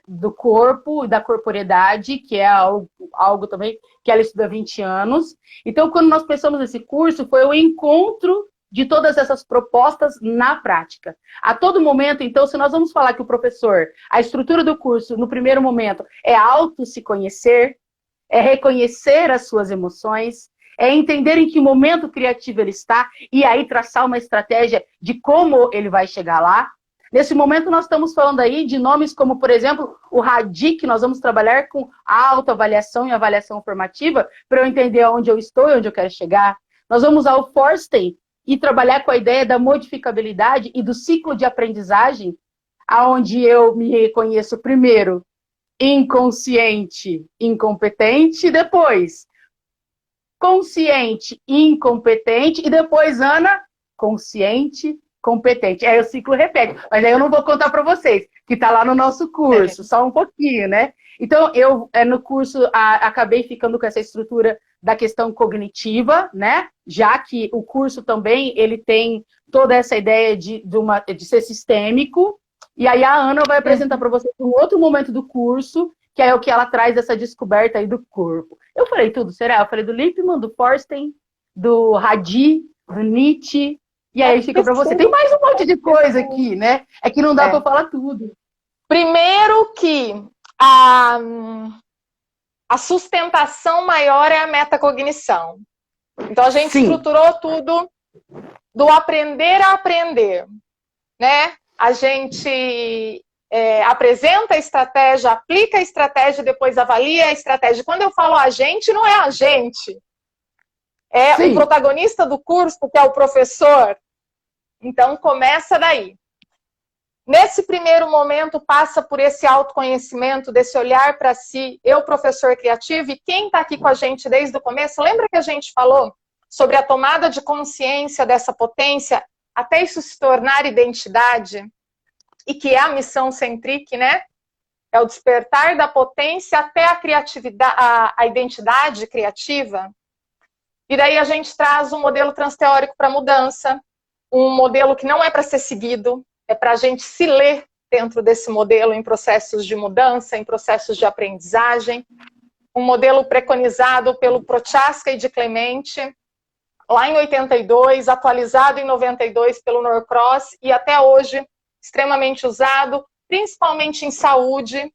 do corpo, da corporeidade, que é algo também que ela estuda há 20 anos. Então, quando nós pensamos nesse curso, foi o encontro de todas essas propostas na prática. A todo momento, então, se nós vamos falar que o professor, a estrutura do curso, no primeiro momento, é se conhecer, é reconhecer as suas emoções, é entender em que momento criativo ele está e aí traçar uma estratégia de como ele vai chegar lá. Nesse momento, nós estamos falando aí de nomes como, por exemplo, o RADIC, nós vamos trabalhar com a autoavaliação e avaliação formativa para eu entender onde eu estou e onde eu quero chegar. Nós vamos usar o Forsten e trabalhar com a ideia da modificabilidade e do ciclo de aprendizagem, aonde eu me reconheço primeiro inconsciente, incompetente, depois consciente, incompetente, e depois, Ana, consciente, competente. Aí o ciclo repete, mas aí eu não vou contar para vocês, que está lá no nosso curso, só um pouquinho, né? Então, eu no curso acabei ficando com essa estrutura da questão cognitiva, né? Já que o curso também ele tem toda essa ideia de ser sistêmico. E aí a Ana vai apresentar para vocês um outro momento do curso, que é o que ela traz essa descoberta aí do corpo. Eu falei tudo, será? Eu falei do Lippmann, do Forsten, do Hadi, do Nietzsche. E aí fica para você. Tem mais um monte de coisa aqui, né? É que não dá para falar tudo. Primeiro que a sustentação maior é a metacognição. Então, a gente estruturou tudo do aprender a aprender, né? A gente apresenta a estratégia, aplica a estratégia, depois avalia a estratégia. Quando eu falo a gente, não é a gente. É o protagonista do curso, que é o professor. Então, começa daí. Nesse primeiro momento, passa por esse autoconhecimento, desse olhar para si, eu, professor criativo, e quem está aqui com a gente desde o começo, lembra que a gente falou sobre a tomada de consciência dessa potência, até isso se tornar identidade, e que é a missão Centric, né? É o despertar da potência até a criatividade, a identidade criativa. E daí a gente traz um modelo transteórico para mudança, um modelo que não é para ser seguido, é para a gente se ler dentro desse modelo em processos de mudança, em processos de aprendizagem. Um modelo preconizado pelo Prochaska e de Clemente, lá em 82, atualizado em 92 pelo Norcross e até hoje extremamente usado, principalmente em saúde.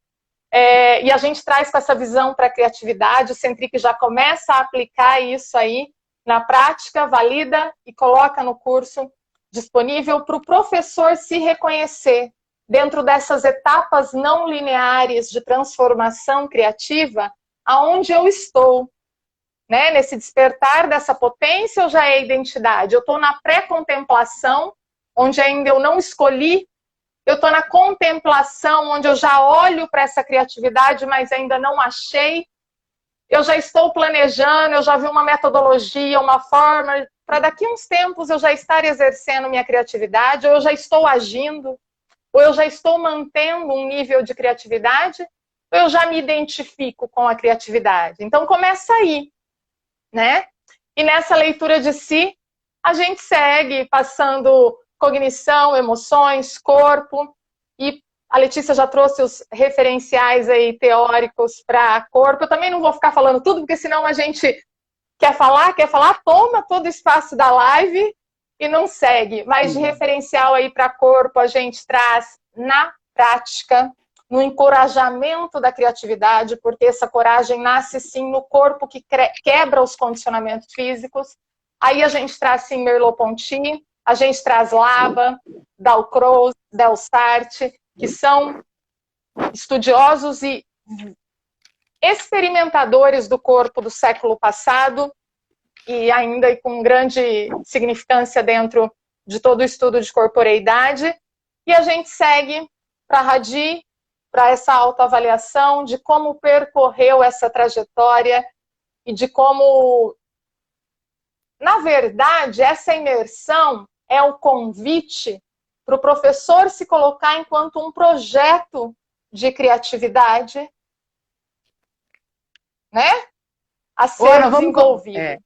E a gente traz com essa visão para a criatividade. O Centric já começa a aplicar isso aí na prática, valida e coloca no curso disponível para o professor se reconhecer dentro dessas etapas não lineares de transformação criativa, aonde eu estou, né? Nesse despertar dessa potência, ou já é identidade? Eu estou na pré-contemplação, onde ainda eu não escolhi. Eu estou na contemplação, onde eu já olho para essa criatividade, mas ainda não achei. Eu já estou planejando, eu já vi uma metodologia, uma forma, para daqui a uns tempos eu já estar exercendo minha criatividade, ou eu já estou agindo, ou eu já estou mantendo um nível de criatividade, ou eu já me identifico com a criatividade. Então começa aí, né? E nessa leitura de si, a gente segue passando cognição, emoções, corpo, e a Letícia já trouxe os referenciais aí teóricos para corpo. Eu também não vou ficar falando tudo, porque senão a gente quer falar, toma todo o espaço da live e não segue. Mas de referencial aí para corpo, a gente traz na prática, no encorajamento da criatividade, porque essa coragem nasce sim no corpo que quebra os condicionamentos físicos. Aí a gente traz sim Merleau-Ponty, a gente traz Laba, Dalcroze, Delsarte, que são estudiosos e experimentadores do corpo do século passado e ainda com grande significância dentro de todo o estudo de corporeidade. E a gente segue para a Radi, para essa autoavaliação de como percorreu essa trajetória e de como, na verdade, essa imersão é o convite para o professor se colocar enquanto um projeto de criatividade, né? A ser desenvolvido.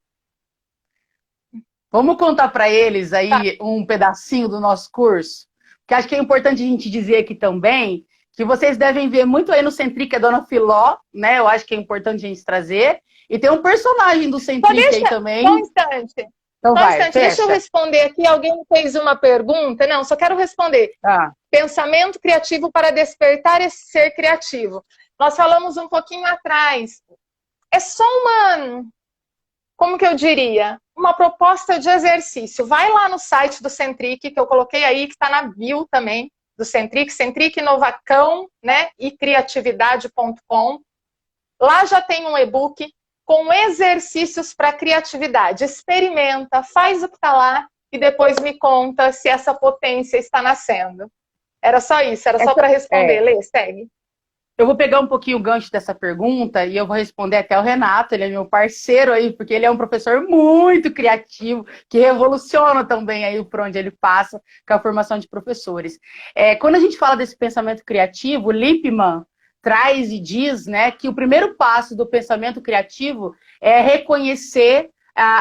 Vamos contar para eles aí um pedacinho do nosso curso? Que acho que é importante a gente dizer aqui também, que vocês devem ver muito aí no Centric, a Dona Filó, né? Eu acho que é importante a gente trazer. E tem um personagem do Centric aí também. Só um instante. Então deixa eu responder aqui. Alguém fez uma pergunta. Não, só quero responder. Pensamento criativo para despertar esse ser criativo. Nós falamos um pouquinho atrás. É só uma... Como que eu diria? Uma proposta de exercício. Vai lá no site do Centric, que eu coloquei aí, que está na bio também, do Centric, Centric Novacão, né? E criatividade.com. Lá já tem um e-book com exercícios para criatividade. Experimenta, faz o que está lá e depois me conta se essa potência está nascendo. Era só isso, era só para responder. Lê, segue. Eu vou pegar um pouquinho o gancho dessa pergunta e eu vou responder até o Renato, ele é meu parceiro aí, porque ele é um professor muito criativo, que revoluciona também aí por onde ele passa com a formação de professores. Quando a gente fala desse pensamento criativo, Lippmann traz e diz, né, que o primeiro passo do pensamento criativo é reconhecer,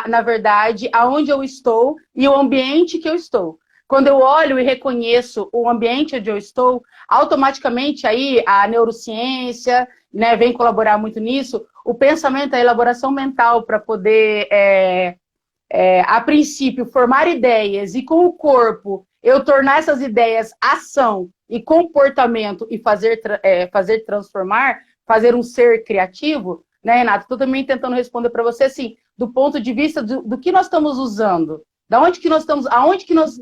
na verdade, aonde eu estou e o ambiente que eu estou. Quando eu olho e reconheço o ambiente onde eu estou, automaticamente aí a neurociência, né, vem colaborar muito nisso, o pensamento, a elaboração mental para poder, a princípio, formar ideias e com o corpo eu tornar essas ideias ação e comportamento e fazer transformar, fazer um ser criativo, né, Renato? Estou também tentando responder para você, assim, do ponto de vista do que nós estamos usando, aonde que nós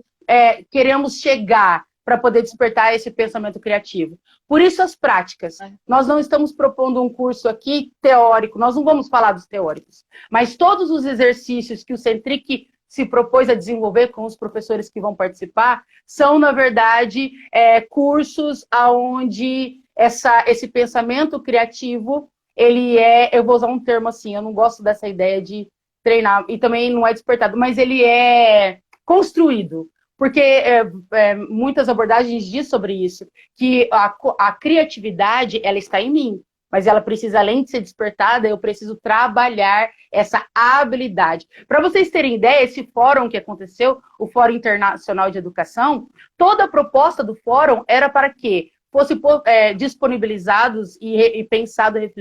queremos chegar para poder despertar esse pensamento criativo. Por isso as práticas. Nós não estamos propondo um curso aqui teórico, nós não vamos falar dos teóricos, mas todos os exercícios que o Centric se propôs a desenvolver com os professores que vão participar são, na verdade, cursos onde esse pensamento criativo, ele eu vou usar um termo assim, eu não gosto dessa ideia de treinar, e também não é despertado, mas ele é construído. Porque muitas abordagens dizem sobre isso, que a criatividade, ela está em mim, mas ela precisa, além de ser despertada, eu preciso trabalhar essa habilidade. Para vocês terem ideia, esse fórum que aconteceu, o Fórum Internacional de Educação, toda a proposta do fórum era para que fosse disponibilizados e pensado e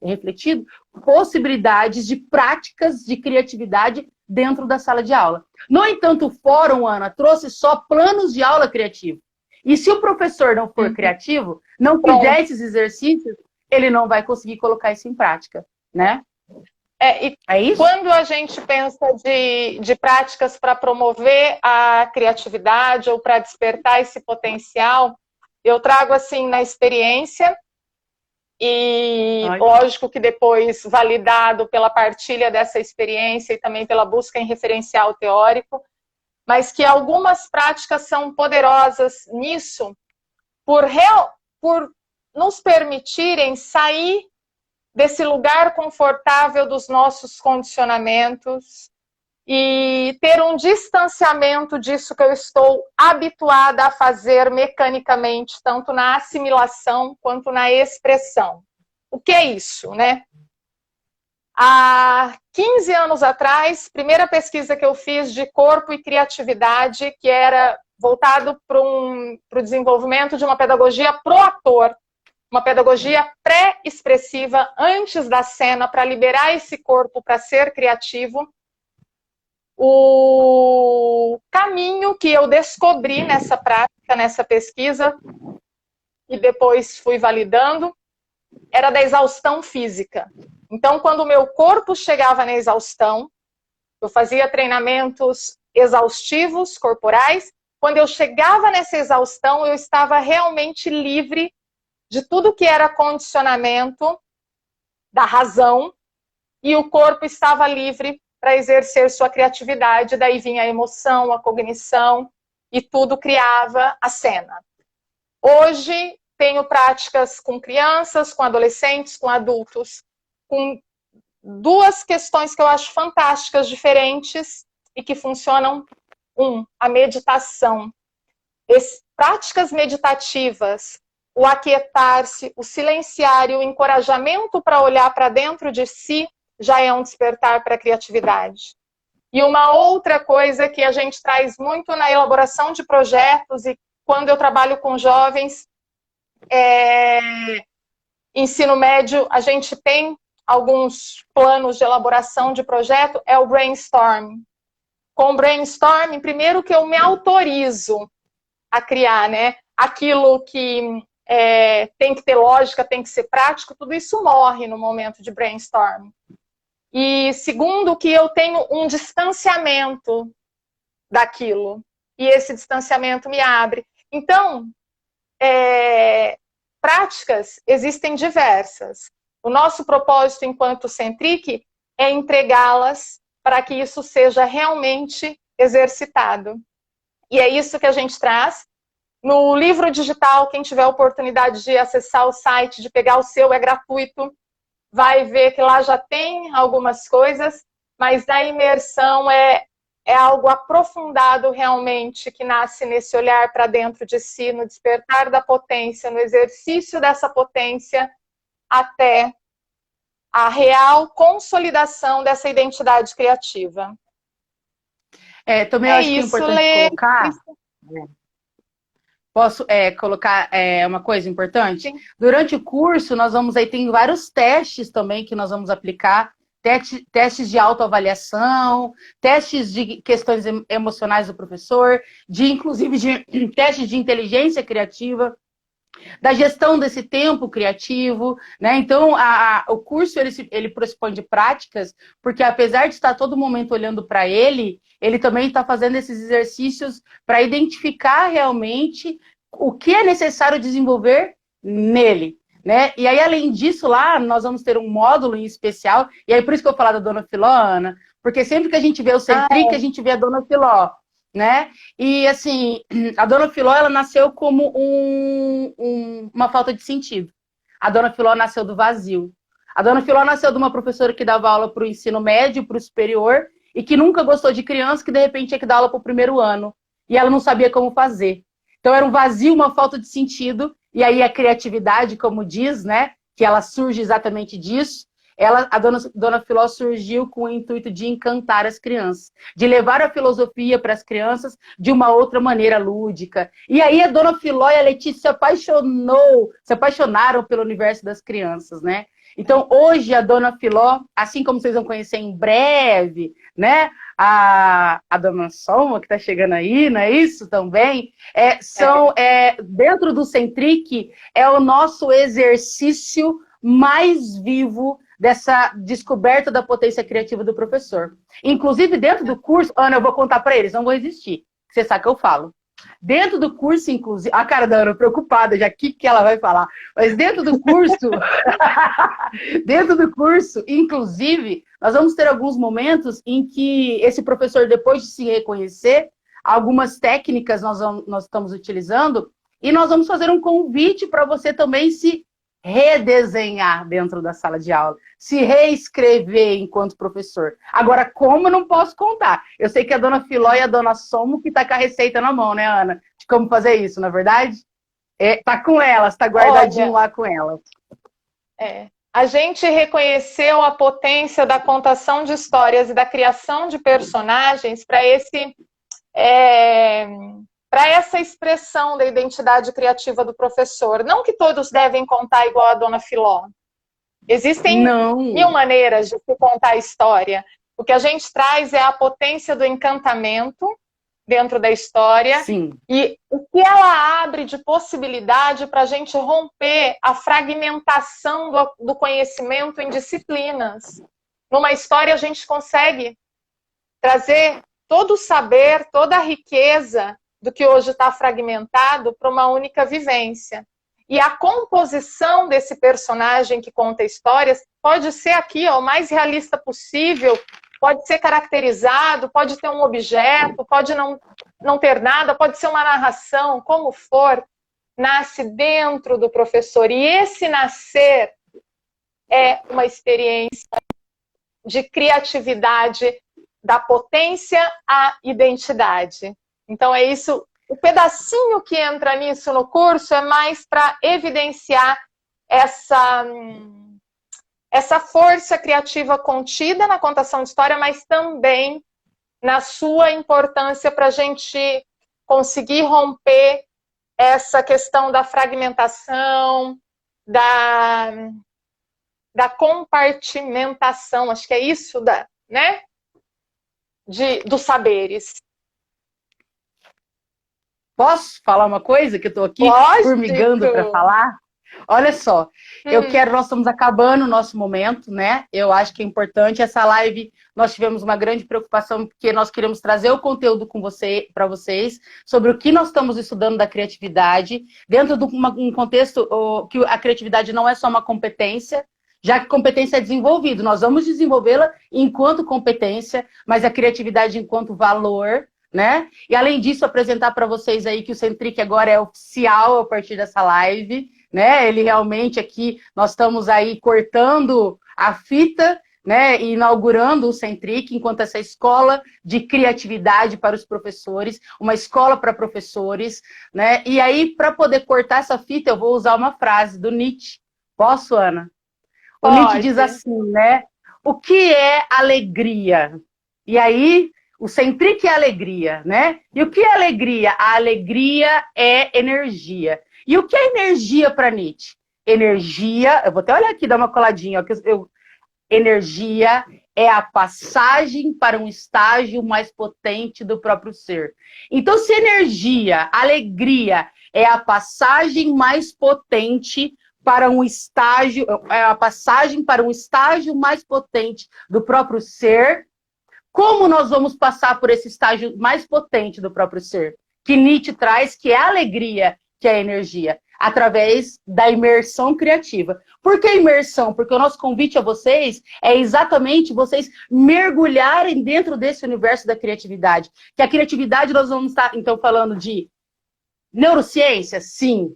refletido possibilidades de práticas de criatividade dentro da sala de aula. No entanto, o fórum, Ana, trouxe só planos de aula criativo. E se o professor não for criativo, não fizer esses exercícios, ele não vai conseguir colocar isso em prática, né? É isso? Quando a gente pensa de práticas para promover a criatividade ou para despertar esse potencial, eu trago assim na experiência e lógico que depois validado pela partilha dessa experiência e também pela busca em referencial teórico, mas que algumas práticas são poderosas nisso por nos permitirem sair desse lugar confortável dos nossos condicionamentos e ter um distanciamento disso que eu estou habituada a fazer mecanicamente, tanto na assimilação quanto na expressão. O que é isso, né? Há 15 anos atrás, primeira pesquisa que eu fiz de corpo e criatividade, que era voltado para o desenvolvimento de uma pedagogia pro ator, uma pedagogia pré-expressiva antes da cena, para liberar esse corpo para ser criativo. O caminho que eu descobri nessa prática, nessa pesquisa, e depois fui validando, era da exaustão física. Então, quando o meu corpo chegava na exaustão, eu fazia treinamentos exaustivos, corporais. Quando eu chegava nessa exaustão, eu estava realmente livre de tudo que era condicionamento da razão, e o corpo estava livre para exercer sua criatividade. Daí vinha a emoção, a cognição, e tudo criava a cena. Hoje, tenho práticas com crianças, com adolescentes, com adultos, com duas questões que eu acho fantásticas, diferentes, e que funcionam. A meditação. Práticas meditativas, o aquietar-se, o silenciar e o encorajamento para olhar para dentro de si já é um despertar para a criatividade. E uma outra coisa que a gente traz muito na elaboração de projetos, e quando eu trabalho com jovens, ensino médio, a gente tem alguns planos de elaboração de projeto, é o brainstorming. Com o brainstorming, primeiro que eu me autorizo a criar, né? Aquilo que tem que ter lógica, tem que ser prático, tudo isso morre no momento de brainstorming. E segundo, que eu tenho um distanciamento daquilo, e esse distanciamento me abre. Então, práticas existem diversas. O nosso propósito enquanto Centric é entregá-las para que isso seja realmente exercitado. E é isso que a gente traz. No livro digital, quem tiver a oportunidade de acessar o site, de pegar o seu, é gratuito, vai ver que lá já tem algumas coisas, mas a imersão é algo aprofundado realmente, que nasce nesse olhar para dentro de si, no despertar da potência, no exercício dessa potência, até a real consolidação dessa identidade criativa. Também eu acho que é importante colocar... Posso colocar uma coisa importante? Sim. Durante o curso, nós vamos aí, tem vários testes também que nós vamos aplicar, testes de autoavaliação, testes de questões emocionais do professor, inclusive de testes de inteligência criativa, da gestão desse tempo criativo, né? Então, o curso, ele pressupõe de práticas, porque apesar de estar todo momento olhando para ele também está fazendo esses exercícios para identificar realmente o que é necessário desenvolver nele, né? E aí, além disso, lá, nós vamos ter um módulo em especial, e aí por isso que eu falo da Dona Filó, Ana, porque sempre que a gente vê o Centric, a gente vê a Dona Filó, né? E assim, a Dona Filó, ela nasceu como uma falta de sentido. A Dona Filó nasceu do vazio. A Dona Filó nasceu de uma professora que dava aula para o ensino médio, para o superior, e que nunca gostou de criança, que de repente tinha que dar aula para o primeiro ano. E ela não sabia como fazer. Então era um vazio, uma falta de sentido, e aí a criatividade, como diz, né? Que ela surge exatamente disso. A Dona Filó surgiu com o intuito de encantar as crianças, de levar a filosofia para as crianças de uma outra maneira lúdica. E aí a Dona Filó e a Letícia se apaixonaram pelo universo das crianças, né? Então hoje a Dona Filó, assim como vocês vão conhecer em breve, né? A Dona Soma, que está chegando aí, não é isso também? Dentro do Centric, é o nosso exercício mais vivo dessa descoberta da potência criativa do professor. Inclusive, dentro do curso... Ana, eu vou contar para eles, não vou existir. Você sabe que eu falo. Dentro do curso, inclusive... A cara da Ana, preocupada já, o que ela vai falar? Mas dentro do curso... dentro do curso, inclusive, nós vamos ter alguns momentos em que esse professor, depois de se reconhecer, algumas técnicas nós estamos utilizando, e nós vamos fazer um convite para você também se redesenhar dentro da sala de aula, se reescrever enquanto professor. Agora, como eu não posso contar? Eu sei que a Dona Filó e a Dona Somo que tá com a receita na mão, né, Ana? De como fazer isso, na verdade? Tá com elas, tá guardadinho lá com elas. a gente reconheceu a potência da contação de histórias e da criação de personagens para para essa expressão da identidade criativa do professor. Não que todos devem contar igual a Dona Filó. Existem mil maneiras de se contar a história. O que a gente traz é a potência do encantamento dentro da história. Sim. E o que ela abre de possibilidade para a gente romper a fragmentação do conhecimento em disciplinas. Numa história a gente consegue trazer todo o saber, toda a riqueza do que hoje está fragmentado para uma única vivência. E a composição desse personagem que conta histórias pode ser aqui, ó, o mais realista possível, pode ser caracterizado, pode ter um objeto, pode não ter nada, pode ser uma narração, como for, nasce dentro do professor. E esse nascer é uma experiência de criatividade, da potência à identidade. Então é isso, o pedacinho que entra nisso no curso é mais para evidenciar essa força criativa contida na contação de história, mas também na sua importância para a gente conseguir romper essa questão da fragmentação, da compartimentação, acho que é isso, né? Dos saberes. Posso falar uma coisa que eu estou aqui formigando para falar? Olha só, nós estamos acabando o nosso momento, né? Eu acho que é importante essa live. Nós tivemos uma grande preocupação porque nós queremos trazer o conteúdo para vocês sobre o que nós estamos estudando da criatividade dentro de um contexto que a criatividade não é só uma competência, já que competência é desenvolvida. Nós vamos desenvolvê-la enquanto competência, mas a criatividade enquanto valor, né? E além disso, apresentar para vocês aí que o Centric agora é oficial a partir dessa live, né? Ele realmente aqui, nós estamos aí cortando a fita, né? E inaugurando o Centric enquanto essa escola de criatividade para os professores, uma escola para professores, né? E aí, para poder cortar essa fita, eu vou usar uma frase do Nietzsche. Posso, Ana? O Nietzsche diz assim, né? O que é alegria? E aí, o Centric é alegria, né? E o que é alegria? A alegria é energia. E o que é energia para Nietzsche? Energia, eu vou até olhar aqui, dar uma coladinha. Ó, energia é a passagem para um estágio mais potente do próprio ser. Então, se energia, alegria, é a passagem mais potente para um estágio, é a passagem para um estágio mais potente do próprio ser, como nós vamos passar por esse estágio mais potente do próprio ser? Que Nietzsche traz, que é a alegria, que é a energia, através da imersão criativa. Por que imersão? Porque o nosso convite a vocês é exatamente vocês mergulharem dentro desse universo da criatividade. Que a criatividade nós vamos estar, então, falando de neurociência? Sim.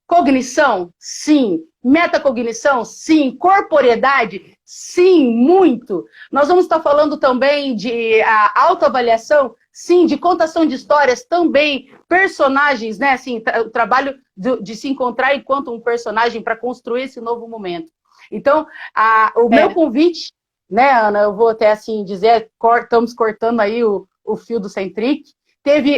Cognição? Sim. Metacognição? Sim. Corporeidade? Sim, muito. Nós vamos estar falando também de autoavaliação? Sim. De contação de histórias? Também. Personagens, né? Assim, o trabalho de se encontrar enquanto um personagem para construir esse novo momento. Então, o meu convite, né, Ana, eu vou até assim dizer, estamos cortando aí o fio do Centric.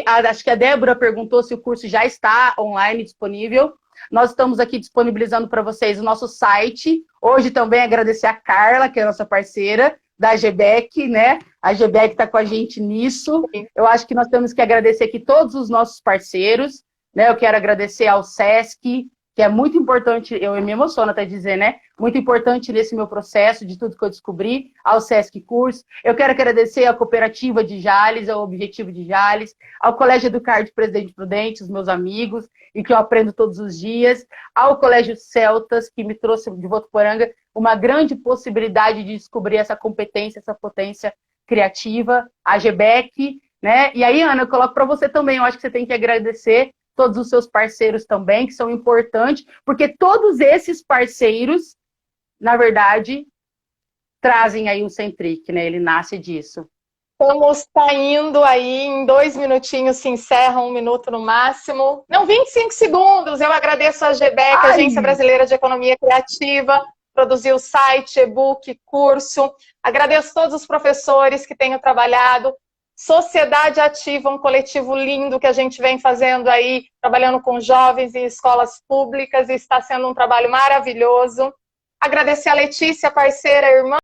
Acho que a Débora perguntou se o curso já está online disponível. Nós estamos aqui disponibilizando para vocês o nosso site. Hoje também agradecer a Carla, que é a nossa parceira da AGBEC, né? A AGBEC está com a gente nisso. Eu acho que nós temos que agradecer aqui todos os nossos parceiros, né? Eu quero agradecer ao SESC, que é muito importante, eu me emociono até dizer, né? Muito importante nesse meu processo, de tudo que eu descobri, ao SESC Curso. Eu quero agradecer à Cooperativa de Jales, ao Objetivo de Jales, ao Colégio Educar de Presidente Prudente, os meus amigos, e que eu aprendo todos os dias, ao Colégio Celtas, que me trouxe de Votuporanga uma grande possibilidade de descobrir essa competência, essa potência criativa, a GBEC, né? E aí, Ana, eu coloco para você também, eu acho que você tem que agradecer todos os seus parceiros também, que são importantes, porque todos esses parceiros, na verdade, trazem aí o Centric, né? Ele nasce disso. Estamos saindo aí, em 2 minutinhos se encerra, 1 minuto no máximo. Não, 25 segundos. Eu agradeço a AGBEC, Agência Brasileira de Economia Criativa, produziu site, e-book, curso. Agradeço todos os professores que tenham trabalhado. Sociedade Ativa, um coletivo lindo que a gente vem fazendo aí, trabalhando com jovens em escolas públicas, e está sendo um trabalho maravilhoso. Agradecer a Letícia, parceira, irmã,